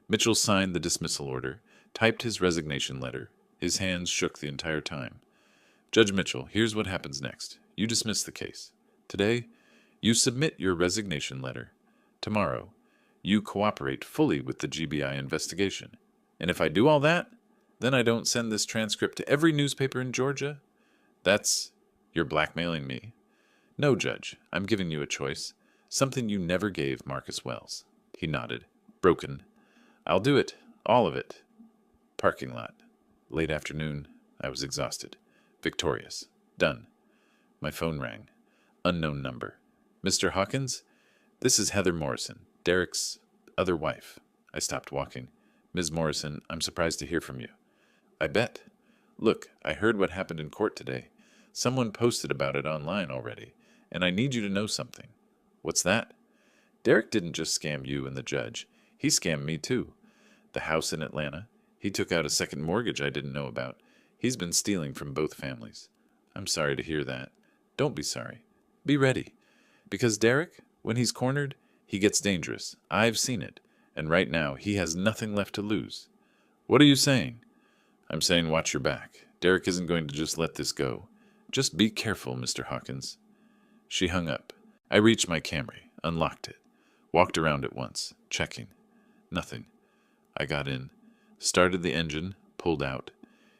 Mitchell signed the dismissal order. Typed his resignation letter. His hands shook the entire time. Judge Mitchell, here's what happens next. You dismiss the case. Today, you submit your resignation letter. Tomorrow, you cooperate fully with the GBI investigation. And if I do all that, then I don't send this transcript to every newspaper in Georgia? You're blackmailing me. No, Judge, I'm giving you a choice. Something you never gave Marcus Wells. He nodded. Broken. I'll do it. All of it. Parking lot. Late afternoon. I was exhausted. Victorious. Done. My phone rang. Unknown number. Mr. Hawkins? This is Heather Morrison, Derek's other wife. I stopped walking. Ms. Morrison, I'm surprised to hear from you. I bet. Look, I heard what happened in court today. Someone posted about it online already, and I need you to know something. What's that? Derek didn't just scam you and the judge. He scammed me too. The house in Atlanta. He took out a second mortgage I didn't know about. He's been stealing from both families. I'm sorry to hear that. Don't be sorry. Be ready. Because Derek, when he's cornered, he gets dangerous. I've seen it. And right now, he has nothing left to lose. What are you saying? I'm saying watch your back. Derek isn't going to just let this go. Just be careful, Mr. Hawkins. She hung up. I reached my Camry, unlocked it, walked around it once, checking. Nothing. I got in, started the engine, pulled out.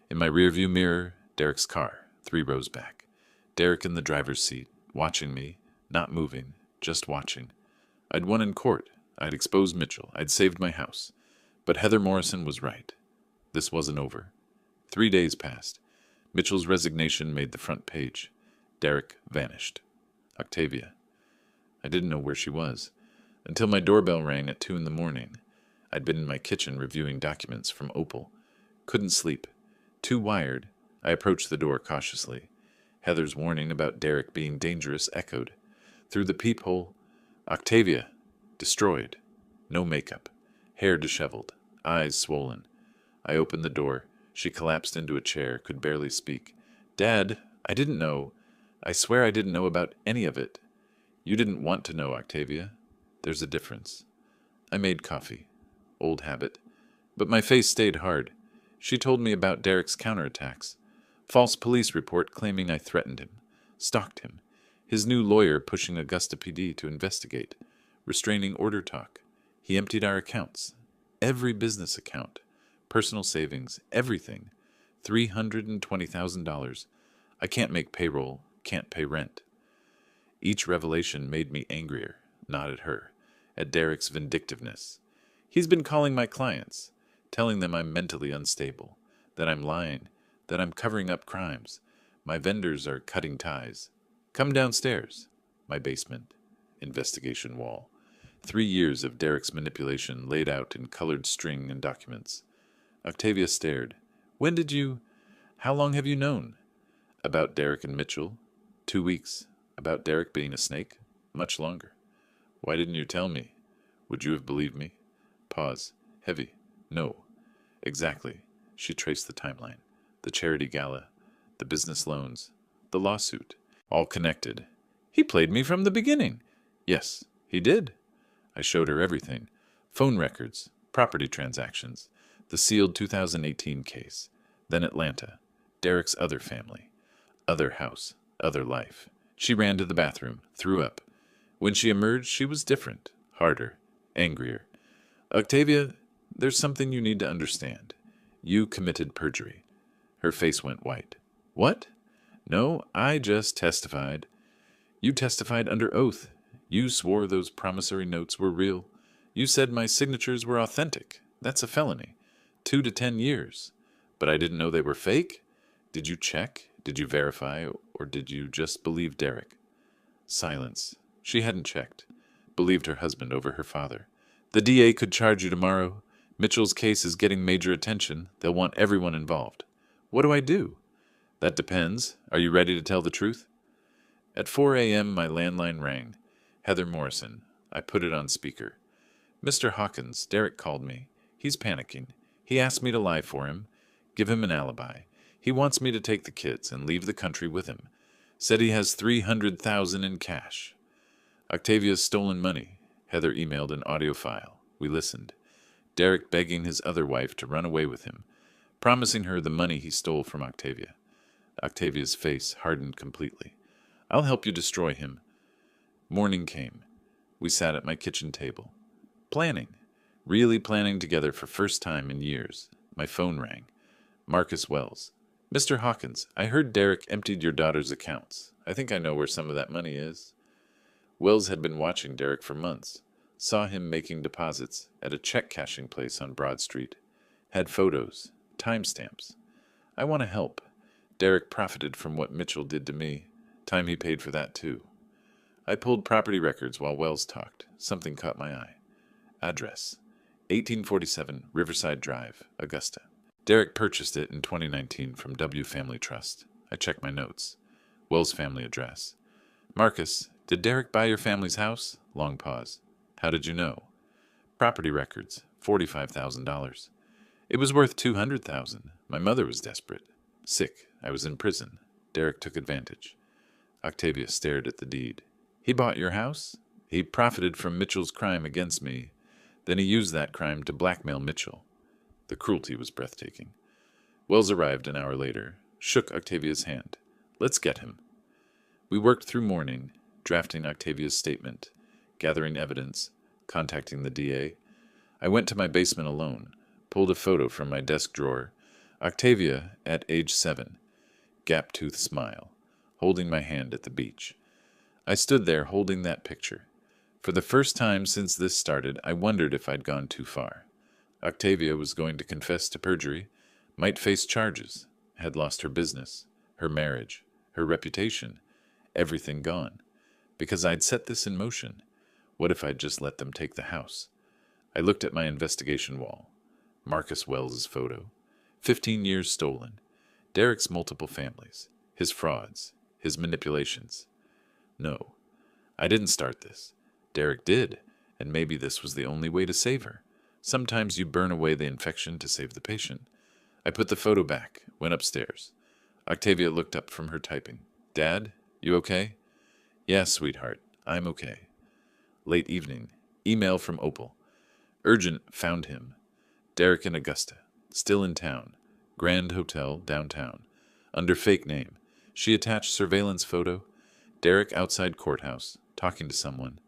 In my rearview mirror, Derek's car, 3 rows back. Derek in the driver's seat, watching me, not moving, just watching. I'd won in court. I'd exposed Mitchell. I'd saved my house. But Heather Morrison was right. This wasn't over. 3 days passed. Mitchell's resignation made the front page. Derek vanished. Octavia. I didn't know where she was, until my doorbell rang at 2 in the morning. I'd been in my kitchen reviewing documents from Opal. Couldn't sleep. Too wired, I approached the door cautiously. Heather's warning about Derek being dangerous echoed. Through the peephole, Octavia. Destroyed. No makeup. Hair disheveled. Eyes swollen. I opened the door. She collapsed into a chair, could barely speak. Dad, I didn't know. I swear I didn't know about any of it. You didn't want to know, Octavia. There's a difference. I made coffee. Old habit. But my face stayed hard. She told me about Derek's counterattacks. False police report claiming I threatened him. Stalked him. His new lawyer pushing Augusta PD to investigate. Restraining order talk. He emptied our accounts. Every business account. Personal savings. Everything. $320,000. I can't make payroll. Can't pay rent. Each revelation made me angrier, not at her, at Derek's vindictiveness. He's been calling my clients, telling them I'm mentally unstable, that I'm lying, that I'm covering up crimes. My vendors are cutting ties. Come downstairs. My basement. Investigation wall. 3 years of Derek's manipulation laid out in colored string and documents. Octavia stared. When did you... How long have you known? About Derek and Mitchell. 2 weeks. About Derek being a snake. Much longer. Why didn't you tell me? Would you have believed me? Pause. Heavy. No. Exactly. She traced the timeline. The charity gala. The business loans. The lawsuit. All connected. He played me from the beginning. Yes, he did. I showed her everything. Phone records. Property transactions. The sealed 2018 case. Then Atlanta. Derek's other family. Other house. Other life. She ran to the bathroom. Threw up. When she emerged, she was different. Harder. Angrier. Octavia, there's something you need to understand. You committed perjury. Her face went white. What? No, I just testified. You testified under oath. You swore those promissory notes were real. You said my signatures were authentic. That's a felony. 2 to 10 years. But I didn't know they were fake. Did you check? Did you verify? Or did you just believe Derek? Silence. She hadn't checked. Believed her husband over her father. The DA could charge you tomorrow. Mitchell's case is getting major attention. They'll want everyone involved. What do I do? That depends. Are you ready to tell the truth? At 4 a.m., my landline rang. Heather Morrison. I put it on speaker. Mr. Hawkins, Derek called me. He's panicking. He asked me to lie for him, give him an alibi. He wants me to take the kids and leave the country with him. Said he has $300,000 in cash. Octavia's stolen money. Heather emailed an audio file. We listened. Derek begging his other wife to run away with him, promising her the money he stole from Octavia. Octavia's face hardened completely. I'll help you destroy him. Morning came. We sat at my kitchen table. Planning. Really planning together for first time in years. My phone rang. Marcus Wells. Mr. Hawkins, I heard Derek emptied your daughter's accounts. I think I know where some of that money is. Wells had been watching Derek for months. Saw him making deposits at a check-cashing place on Broad Street. Had photos. Timestamps. I want to help. Derek profited from what Mitchell did to me. Time he paid for that, too. I pulled property records while Wells talked. Something caught my eye. Address. 1847 Riverside Drive, Augusta. Derek purchased it in 2019 from W Family Trust. I checked my notes. Wells' family address. Marcus, did Derek buy your family's house? Long pause. How did you know? Property records. $45,000. It was worth $200,000. My mother was desperate. Sick. I was in prison. Derek took advantage. Octavia stared at the deed. He bought your house? He profited from Mitchell's crime against me. Then he used that crime to blackmail Mitchell. The cruelty was breathtaking. Wells arrived an hour later, shook Octavia's hand. Let's get him. We worked through morning, drafting Octavia's statement, gathering evidence, contacting the DA. I went to my basement alone, pulled a photo from my desk drawer. Octavia at age 7, gap-toothed smile, holding my hand at the beach. I stood there holding that picture. For the first time since this started, I wondered if I'd gone too far. Octavia was going to confess to perjury, might face charges, had lost her business, her marriage, her reputation, everything gone. Because I'd set this in motion. What if I'd just let them take the house? I looked at my investigation wall. Marcus Wells' photo. 15 years stolen. Derek's multiple families. His frauds. His manipulations. No, I didn't start this. Derek did, and maybe this was the only way to save her. Sometimes you burn away the infection to save the patient. I put the photo back, went upstairs. Octavia looked up from her typing. Dad, you okay? Yes, sweetheart, I'm okay. Late evening. Email from Opal. Urgent, found him. Derek in Augusta. Still in town. Grand Hotel, downtown. Under fake name. She attached surveillance photo. Derek outside courthouse, talking to someone.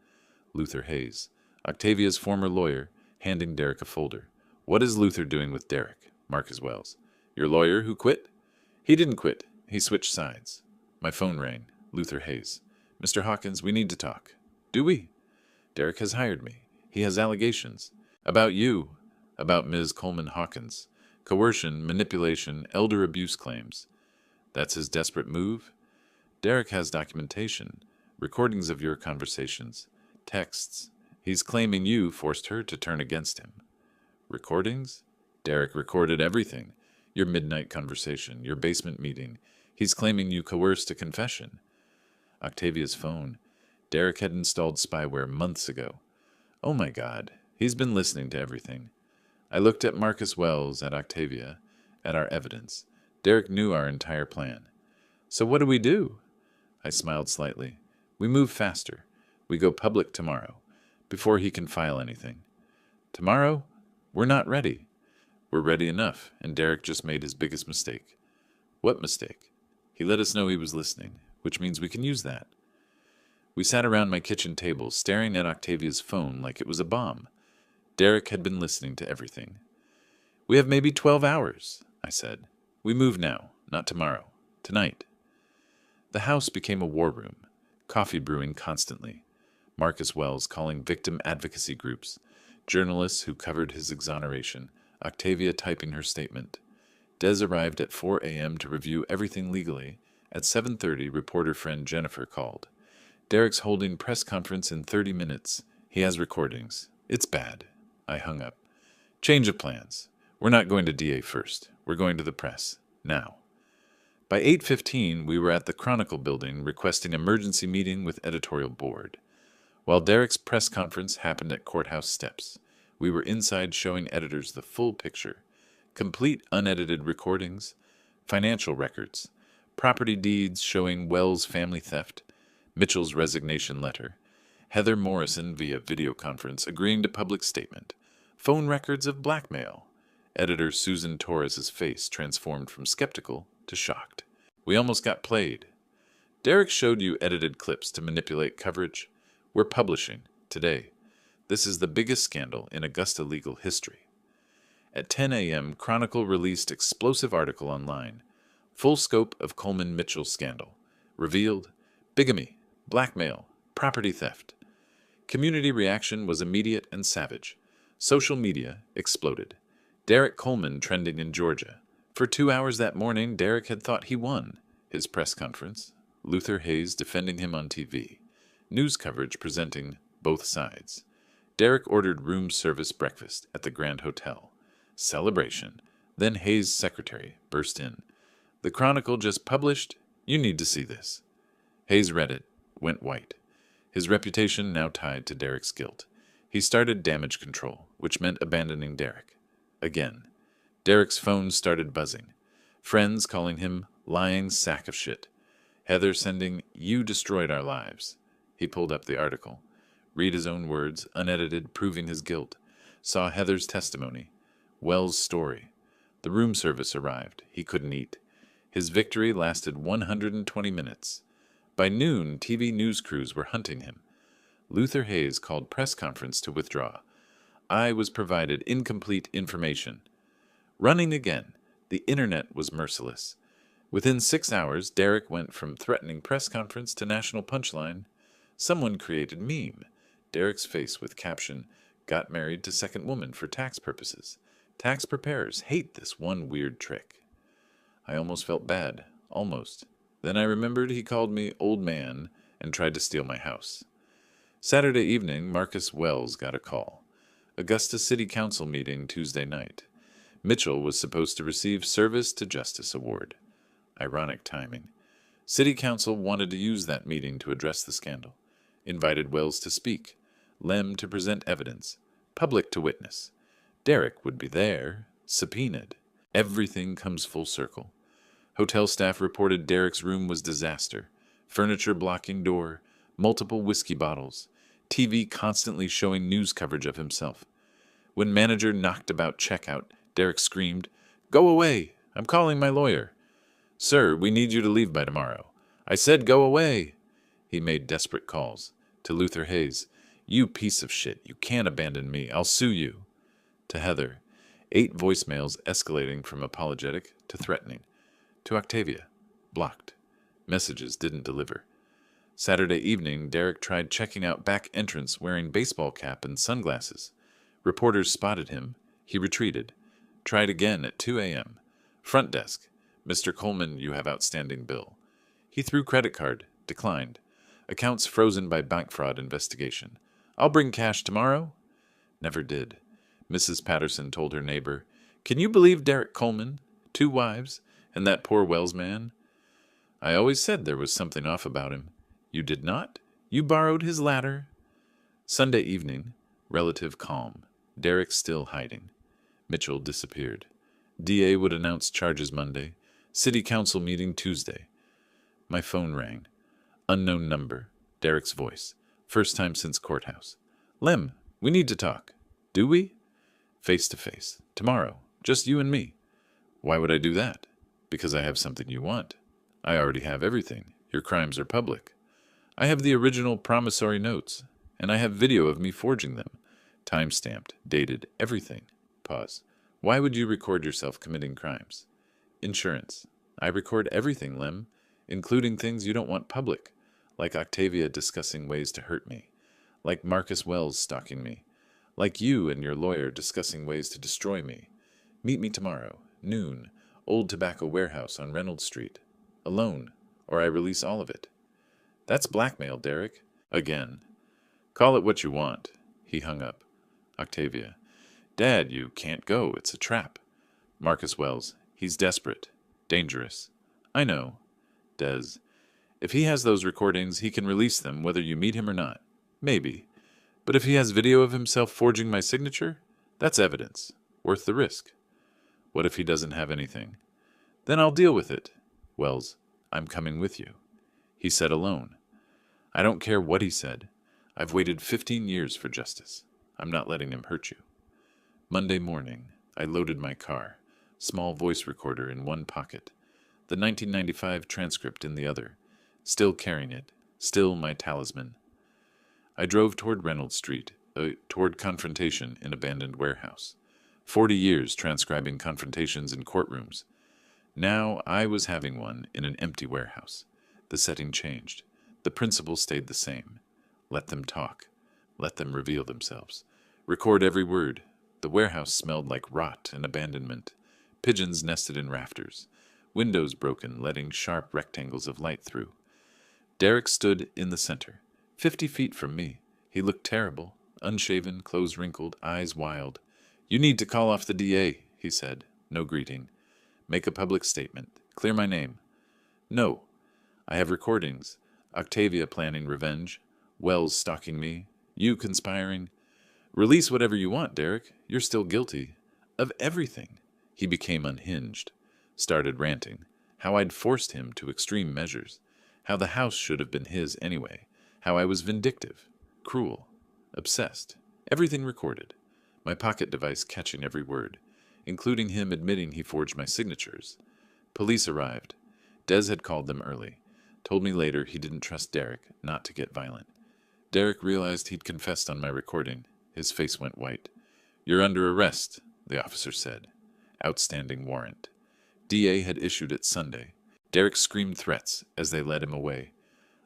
Luther Hayes. Octavia's former lawyer, handing Derek a folder. What is Luther doing with Derek? Marcus Wells. Your lawyer who quit? He didn't quit. He switched sides. My phone rang. Luther Hayes. Mr. Hawkins, we need to talk. Do we? Derek has hired me. He has allegations. About you. About Ms. Coleman Hawkins. Coercion, manipulation, elder abuse claims. That's his desperate move? Derek has documentation. Recordings of your conversations. Texts. He's claiming you forced her to turn against him. Recordings? Derek recorded everything. Your midnight conversation, your basement meeting. He's claiming you coerced a confession. Octavia's phone. Derek had installed spyware months ago. Oh my God, he's been listening to everything. I looked at Marcus Wells, at Octavia, at our evidence. Derek knew our entire plan. So what do we do? I smiled slightly. We move faster. We go public tomorrow, before he can file anything. Tomorrow? We're not ready. We're ready enough, and Derek just made his biggest mistake. What mistake? He let us know he was listening, which means we can use that. We sat around my kitchen table, staring at Octavia's phone like it was a bomb. Derek had been listening to everything. We have maybe 12 hours, I said. We move now, not tomorrow. Tonight. The house became a war room, coffee brewing constantly. Marcus Wells calling victim advocacy groups, journalists who covered his exoneration, Octavia typing her statement. Des arrived at 4 a.m. to review everything legally. At 7:30, reporter friend Jennifer called. Derek's holding press conference in 30 minutes. He has recordings. It's bad. I hung up. Change of plans. We're not going to DA first. We're going to the press. Now. By 8:15, we were at the Chronicle building requesting emergency meeting with editorial board. While Derek's press conference happened at courthouse steps, we were inside showing editors the full picture. Complete unedited recordings, financial records, property deeds showing Wells' family theft, Mitchell's resignation letter, Heather Morrison via videoconference agreeing to public statement, phone records of blackmail. Editor Susan Torres's face transformed from skeptical to shocked. We almost got played. Derek showed you edited clips to manipulate coverage. We're publishing, today. This is the biggest scandal in Augusta legal history. At 10 a.m., Chronicle released explosive article online. Full scope of Coleman Mitchell scandal. Revealed bigamy, blackmail, property theft. Community reaction was immediate and savage. Social media exploded. Derek Coleman trending in Georgia. For 2 hours that morning, Derek had thought he won. His press conference. Luther Hayes defending him on TV. News coverage presenting both sides. Derek ordered room service breakfast at the Grand Hotel. Celebration. Then Hayes' secretary burst in. The Chronicle just published. You need to see this. Hayes read it, went white. His reputation now tied to Derek's guilt. He started damage control, which meant abandoning Derek. Again. Derek's phone started buzzing. Friends calling him lying sack of shit. Heather sending, "You destroyed our lives." He pulled up the article. Read his own words, unedited, proving his guilt. Saw Heather's testimony. Wells' story. The room service arrived. He couldn't eat. His victory lasted 120 minutes. By noon, TV news crews were hunting him. Luther Hayes called press conference to withdraw. I was provided incomplete information. Running again. The internet was merciless. Within 6 hours, Derek went from threatening press conference to national punchline. Someone created meme. Derek's face with caption, "Got married to second woman for tax purposes. Tax preparers hate this one weird trick." I almost felt bad. Almost. Then I remembered he called me old man and tried to steal my house. Saturday evening, Marcus Wells got a call. Augusta City Council meeting Tuesday night. Mitchell was supposed to receive Service to Justice Award. Ironic timing. City Council wanted to use that meeting to address the scandal. Invited Wells to speak. Lem to present evidence. Public to witness. Derek would be there. Subpoenaed. Everything comes full circle. Hotel staff reported Derek's room was disaster. Furniture blocking door. Multiple whiskey bottles. TV constantly showing news coverage of himself. When manager knocked about checkout, Derek screamed, "Go away! I'm calling my lawyer." "Sir, we need you to leave by tomorrow." "I said go away." He made desperate calls. To Luther Hayes, "You piece of shit, you can't abandon me. I'll sue you." To Heather, 8 voicemails escalating from apologetic to threatening. To Octavia, blocked. Messages didn't deliver. Saturday evening, Derek tried checking out back entrance wearing baseball cap and sunglasses. Reporters spotted him. He retreated. Tried again at 2 a.m. Front desk. "Mr. Coleman, you have outstanding bill." He threw credit card. Declined. Accounts frozen by bank fraud investigation. "I'll bring cash tomorrow." Never did. Mrs. Patterson told her neighbor, "Can you believe Derek Coleman? 2 wives? And that poor Wells man?" "I always said there was something off about him." "You did not? You borrowed his ladder." Sunday evening. Relative calm. Derek still hiding. Mitchell disappeared. DA would announce charges Monday. City Council meeting Tuesday. My phone rang. Unknown number. Derek's voice. First time since courthouse. "Lem, we need to talk." "Do we?" "Face to face. Tomorrow. Just you and me." "Why would I do that?" "Because I have something you want." "I already have everything. Your crimes are public." "I have the original promissory notes, and I have video of me forging them. Time-stamped, dated, everything." Pause. "Why would you record yourself committing crimes?" "Insurance. I record everything, Lem, including things you don't want public, like Octavia discussing ways to hurt me, like Marcus Wells stalking me, like you and your lawyer discussing ways to destroy me. Meet me tomorrow, noon, Old Tobacco Warehouse on Reynolds Street. Alone, or I release all of it." "That's blackmail, Derek." Again. "Call it what you want." He hung up. Octavia. "Dad, you can't go. It's a trap." Marcus Wells. "He's desperate. Dangerous." "I know." Des. "If he has those recordings, he can release them whether you meet him or not." "Maybe. But if he has video of himself forging my signature, that's evidence. Worth the risk." "What if he doesn't have anything?" "Then I'll deal with it." Wells. "I'm coming with you." He said alone. "I don't care what he said. I've waited 15 years for justice. I'm not letting him hurt you." Monday morning, I loaded my car, small voice recorder in one pocket, the 1995 transcript in the other, still carrying it, still my talisman. I drove toward Reynolds Street, toward confrontation in abandoned warehouse. 40 years transcribing confrontations in courtrooms. Now I was having one in an empty warehouse. The setting changed. The principle stayed the same. Let them talk. Let them reveal themselves. Record every word. The warehouse smelled like rot and abandonment. Pigeons nested in rafters. Windows broken, letting sharp rectangles of light through. Derek stood in the center, 50 feet from me. He looked terrible, unshaven, clothes wrinkled, eyes wild. "You need to call off the DA, he said. No greeting. "Make a public statement. Clear my name." "No. I have recordings. Octavia planning revenge. Wells stalking me. You conspiring. Release whatever you want, Derek. You're still guilty. Of everything." He became unhinged. Started ranting. How I'd forced him to extreme measures. How the house should have been his anyway. How I was vindictive. Cruel. Obsessed. Everything recorded. My pocket device catching every word, including him admitting he forged my signatures. Police arrived. Des had called them early. Told me later he didn't trust Derek not to get violent. Derek realized he'd confessed on my recording. His face went white. "You're under arrest," the officer said. Outstanding warrant. DA had issued it Sunday. Derek screamed threats as they led him away.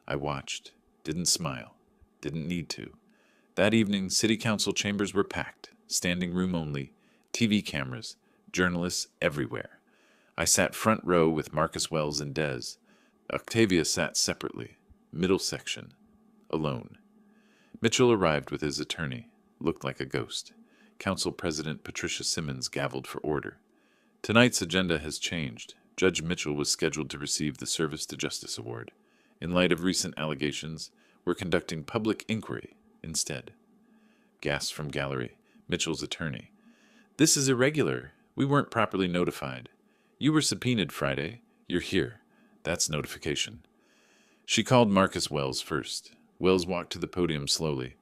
I watched. Didn't smile. Didn't need to. That evening, city council chambers were packed, standing room only, TV cameras, journalists everywhere. I sat front row with Marcus Wells and Des. Octavia sat separately, middle section, alone. Mitchell arrived with his attorney, looked like a ghost. Council President Patricia Simmons gavelled for order. Tonight's agenda has changed. Judge Mitchell was scheduled to receive the Service to Justice Award. In light of recent allegations, we're conducting public inquiry instead. Gasps from gallery. Mitchell's attorney. "This is irregular. We weren't properly notified. You were subpoenaed Friday. You're here. That's notification." She called Marcus Wells first. Wells walked to the podium slowly,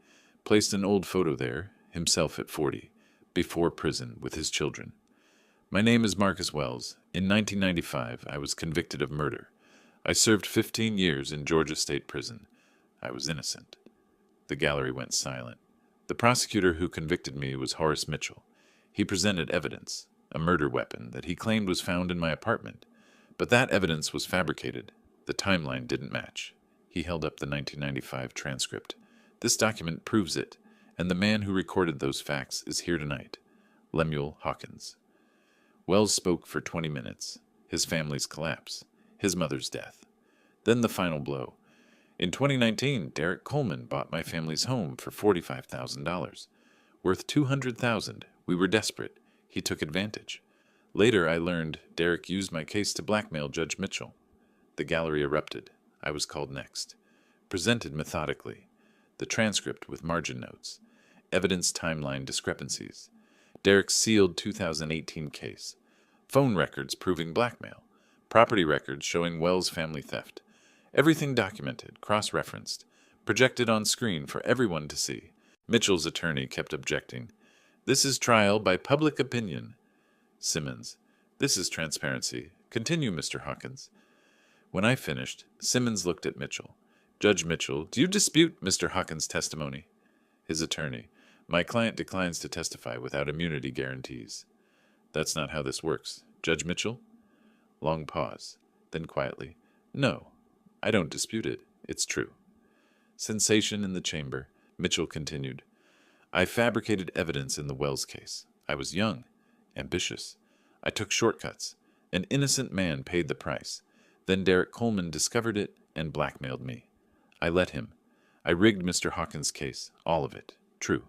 placed an old photo there, himself at 40, before prison with his children. "My name is Marcus Wells. In 1995, I was convicted of murder. I served 15 years in Georgia State Prison. I was innocent." The gallery went silent. The prosecutor who convicted me was Horace Mitchell. He presented evidence, a murder weapon that he claimed was found in my apartment. But that evidence was fabricated. The timeline didn't match. He held up the 1995 transcript. "This document proves it, and the man who recorded those facts is here tonight, Lemuel Hawkins." Wells spoke for 20 minutes. His family's collapse, his mother's death. Then the final blow. "In 2019, Derek Coleman bought my family's home for $45,000. Worth $200,000. We were desperate. He took advantage. Later, I learned Derek used my case to blackmail Judge Mitchell." The gallery erupted. I was called next. Presented methodically. The transcript with margin notes. Evidence timeline discrepancies. Derek's sealed 2018 case. Phone records proving blackmail. Property records showing Wells' family theft. Everything documented, cross-referenced, projected on screen for everyone to see. Mitchell's attorney kept objecting. "This is trial by public opinion." Simmons. "This is transparency. Continue, Mr. Hawkins." When I finished, Simmons looked at Mitchell. "Judge Mitchell, do you dispute Mr. Hawkins' testimony?" His attorney. "My client declines to testify without immunity guarantees." "That's not how this works. Judge Mitchell?" Long pause. Then quietly. "No, I don't dispute it. It's true." Sensation in the chamber. Mitchell continued. "I fabricated evidence in the Wells case. I was young, ambitious. I took shortcuts. An innocent man paid the price. Then Derek Coleman discovered it and blackmailed me. I let him. I rigged Mr. Hawkins' case. All of it. True."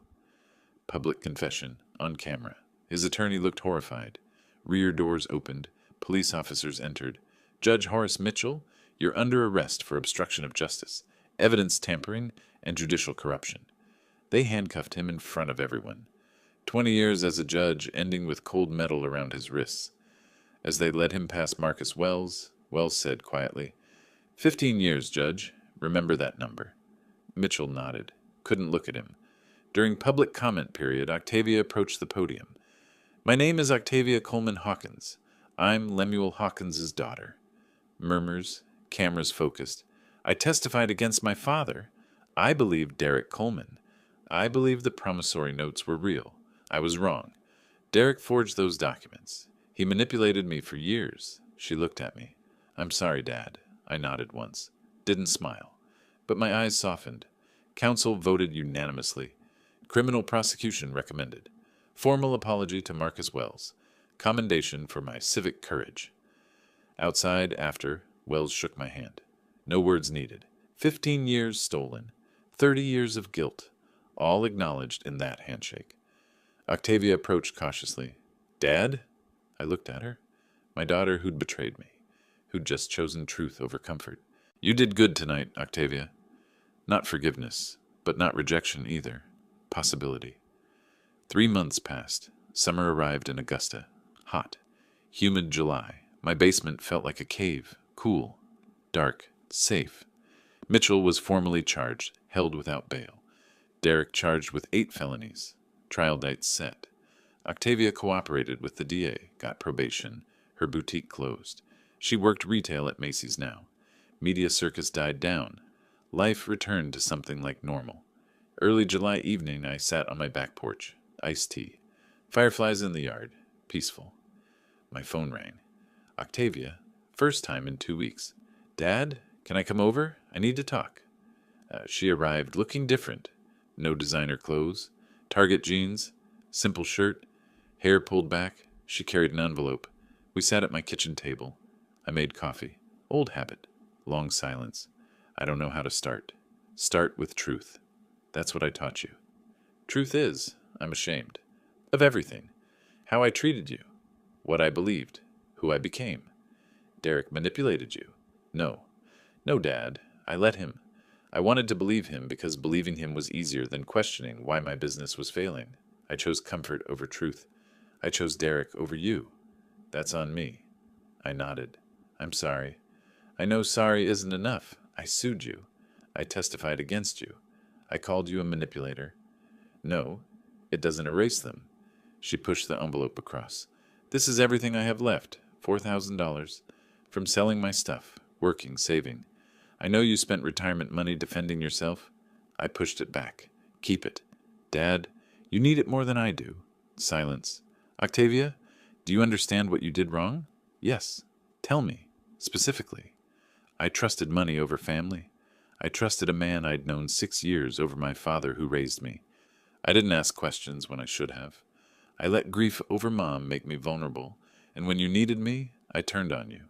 Public confession. On camera. His attorney looked horrified. Rear doors opened. Police officers entered. "Judge Horace Mitchell, you're under arrest for obstruction of justice, evidence tampering, and judicial corruption." They handcuffed him in front of everyone. 20 years as a judge, ending with cold metal around his wrists. As they led him past Marcus Wells, Wells said quietly, 15 years, Judge. Remember that number." Mitchell nodded. Couldn't look at him. During public comment period, Octavia approached the podium. "My name is Octavia Coleman Hawkins. I'm Lemuel Hawkins's daughter." Murmurs, cameras focused. "I testified against my father. I believe Derek Coleman. I believe the promissory notes were real. I was wrong. Derek forged those documents. He manipulated me for years." She looked at me. "I'm sorry, Dad." I nodded once. Didn't smile. But my eyes softened. Council voted unanimously. Criminal prosecution recommended. Formal apology to Marcus Wells. Commendation for my civic courage. Outside, after, Wells shook my hand. No words needed. 15 years stolen. 30 years of guilt. All acknowledged in that handshake. Octavia approached cautiously. "Dad?" I looked at her. My daughter who'd betrayed me. Who'd just chosen truth over comfort. "You did good tonight, Octavia." Not forgiveness, but not rejection either. Possibility. 3 months passed. Summer arrived in Augusta. Hot. Humid July. My basement felt like a cave. Cool. Dark. Safe. Mitchell was formally charged, held without bail. Derek charged with 8 felonies. Trial dates set. Octavia cooperated with the DA, got probation. Her boutique closed. She worked retail at Macy's now. Media circus died down. Life returned to something like normal. Early July evening, I sat on my back porch. Iced tea. Fireflies in the yard. Peaceful. My phone rang. Octavia. First time in 2 weeks. Dad, can I come over? I need to talk. She arrived looking different. No designer clothes. Target jeans. Simple shirt. Hair pulled back. She carried an envelope. We sat at my kitchen table. I made coffee. Old habit. Long silence. I don't know how to start. Start with truth. That's what I taught you. Truth is, I'm ashamed. Of everything. How I treated you. What I believed. Who I became. Derek manipulated you. No. No, Dad. I let him. I wanted to believe him because believing him was easier than questioning why my business was failing. I chose comfort over truth. I chose Derek over you. That's on me. I nodded. I'm sorry. I know sorry isn't enough. I sued you. I testified against you. I called you a manipulator. No, it doesn't erase them. She pushed the envelope across. This is everything I have left. $4,000. From selling my stuff, working, saving. I know you spent retirement money defending yourself. I pushed it back. Keep it. Dad, you need it more than I do. Silence. Octavia, do you understand what you did wrong? Yes. Tell me, specifically. I trusted money over family. I trusted a man I'd known 6 years over my father who raised me. I didn't ask questions when I should have. I let grief over Mom make me vulnerable, and when you needed me, I turned on you.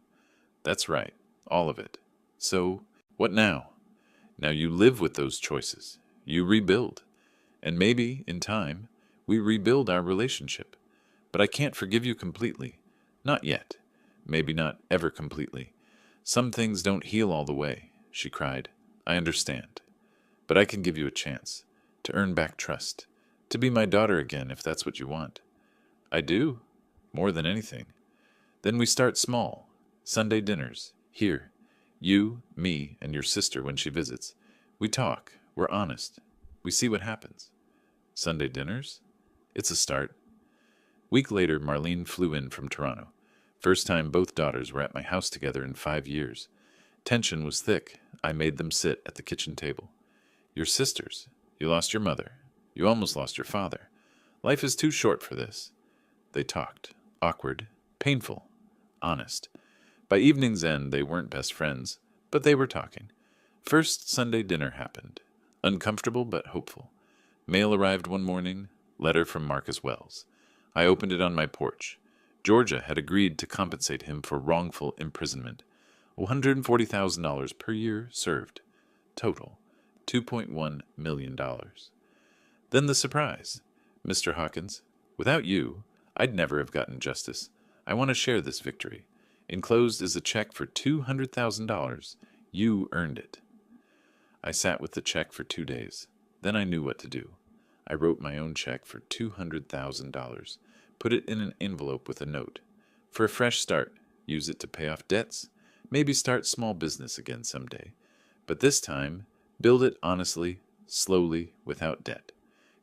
That's right, all of it. So, what now? Now you live with those choices. You rebuild. And maybe, in time, we rebuild our relationship. But I can't forgive you completely. Not yet. Maybe not ever completely. Some things don't heal all the way, she cried. I understand. But I can give you a chance. To earn back trust. To be my daughter again, if that's what you want. I do. More than anything. Then we start small. Sunday dinners. Here. You, me, and your sister when she visits. We talk. We're honest. We see what happens. Sunday dinners? It's a start. Week later, Marlene flew in from Toronto. First time both daughters were at my house together in 5 years. Tension was thick. I made them sit at the kitchen table. Your sisters. You lost your mother. You almost lost your father. Life is too short for this. They talked. Awkward. Painful. Honest. By evening's end, they weren't best friends, but they were talking. First Sunday dinner happened. Uncomfortable but hopeful. Mail arrived one morning. Letter from Marcus Wells. I opened it on my porch. Georgia had agreed to compensate him for wrongful imprisonment. $140,000 per year served. Total, $2.1 million. Then the surprise. Mr. Hawkins, without you, I'd never have gotten justice. I want to share this victory. Enclosed is a check for $200,000. You earned it. I sat with the check for 2 days. Then I knew what to do. I wrote my own check for $200,000. Put it in an envelope with a note. For a fresh start, use it to pay off debts, maybe start small business again someday. But this time, build it honestly, slowly, without debt.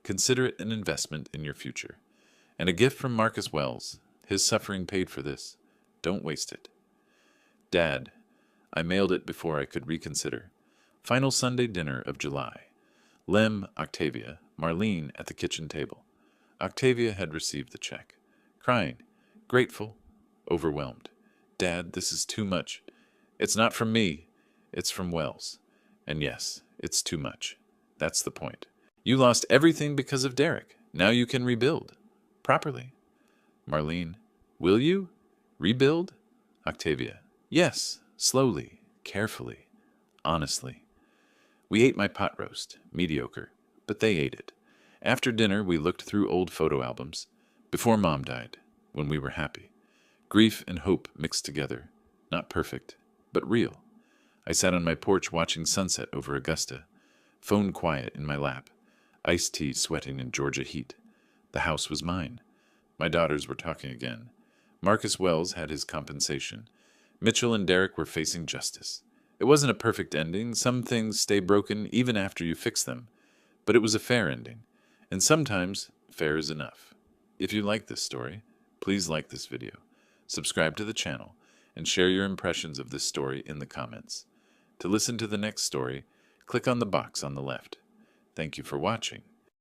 Consider it an investment in your future. And a gift from Marcus Wells. His suffering paid for this. Don't waste it. Dad, I mailed it before I could reconsider. Final Sunday dinner of July. Lem, Octavia, Marlene at the kitchen table. Octavia had received the check. Crying. Grateful. Overwhelmed. Dad, this is too much. It's not from me. It's from Wells. And yes, it's too much. That's the point. You lost everything because of Derek. Now you can rebuild. Properly. Marlene. Will you? Rebuild? Octavia. Yes. Slowly. Carefully. Honestly. We ate my pot roast. Mediocre. But they ate it. After dinner, we looked through old photo albums. Before Mom died. When we were happy. Grief and hope mixed together. Not perfect, but real. I sat on my porch watching sunset over Augusta. Phone quiet in my lap. Iced tea sweating in Georgia heat. The house was mine. My daughters were talking again. Marcus Wells had his compensation. Mitchell and Derek were facing justice. It wasn't a perfect ending. Some things stay broken even after you fix them. But it was a fair ending. And sometimes, fair is enough. If you like this story, please like this video. Subscribe to the channel. and share your impressions of this story in the comments. To listen to the next story, click on the box on the left. Thank you for watching.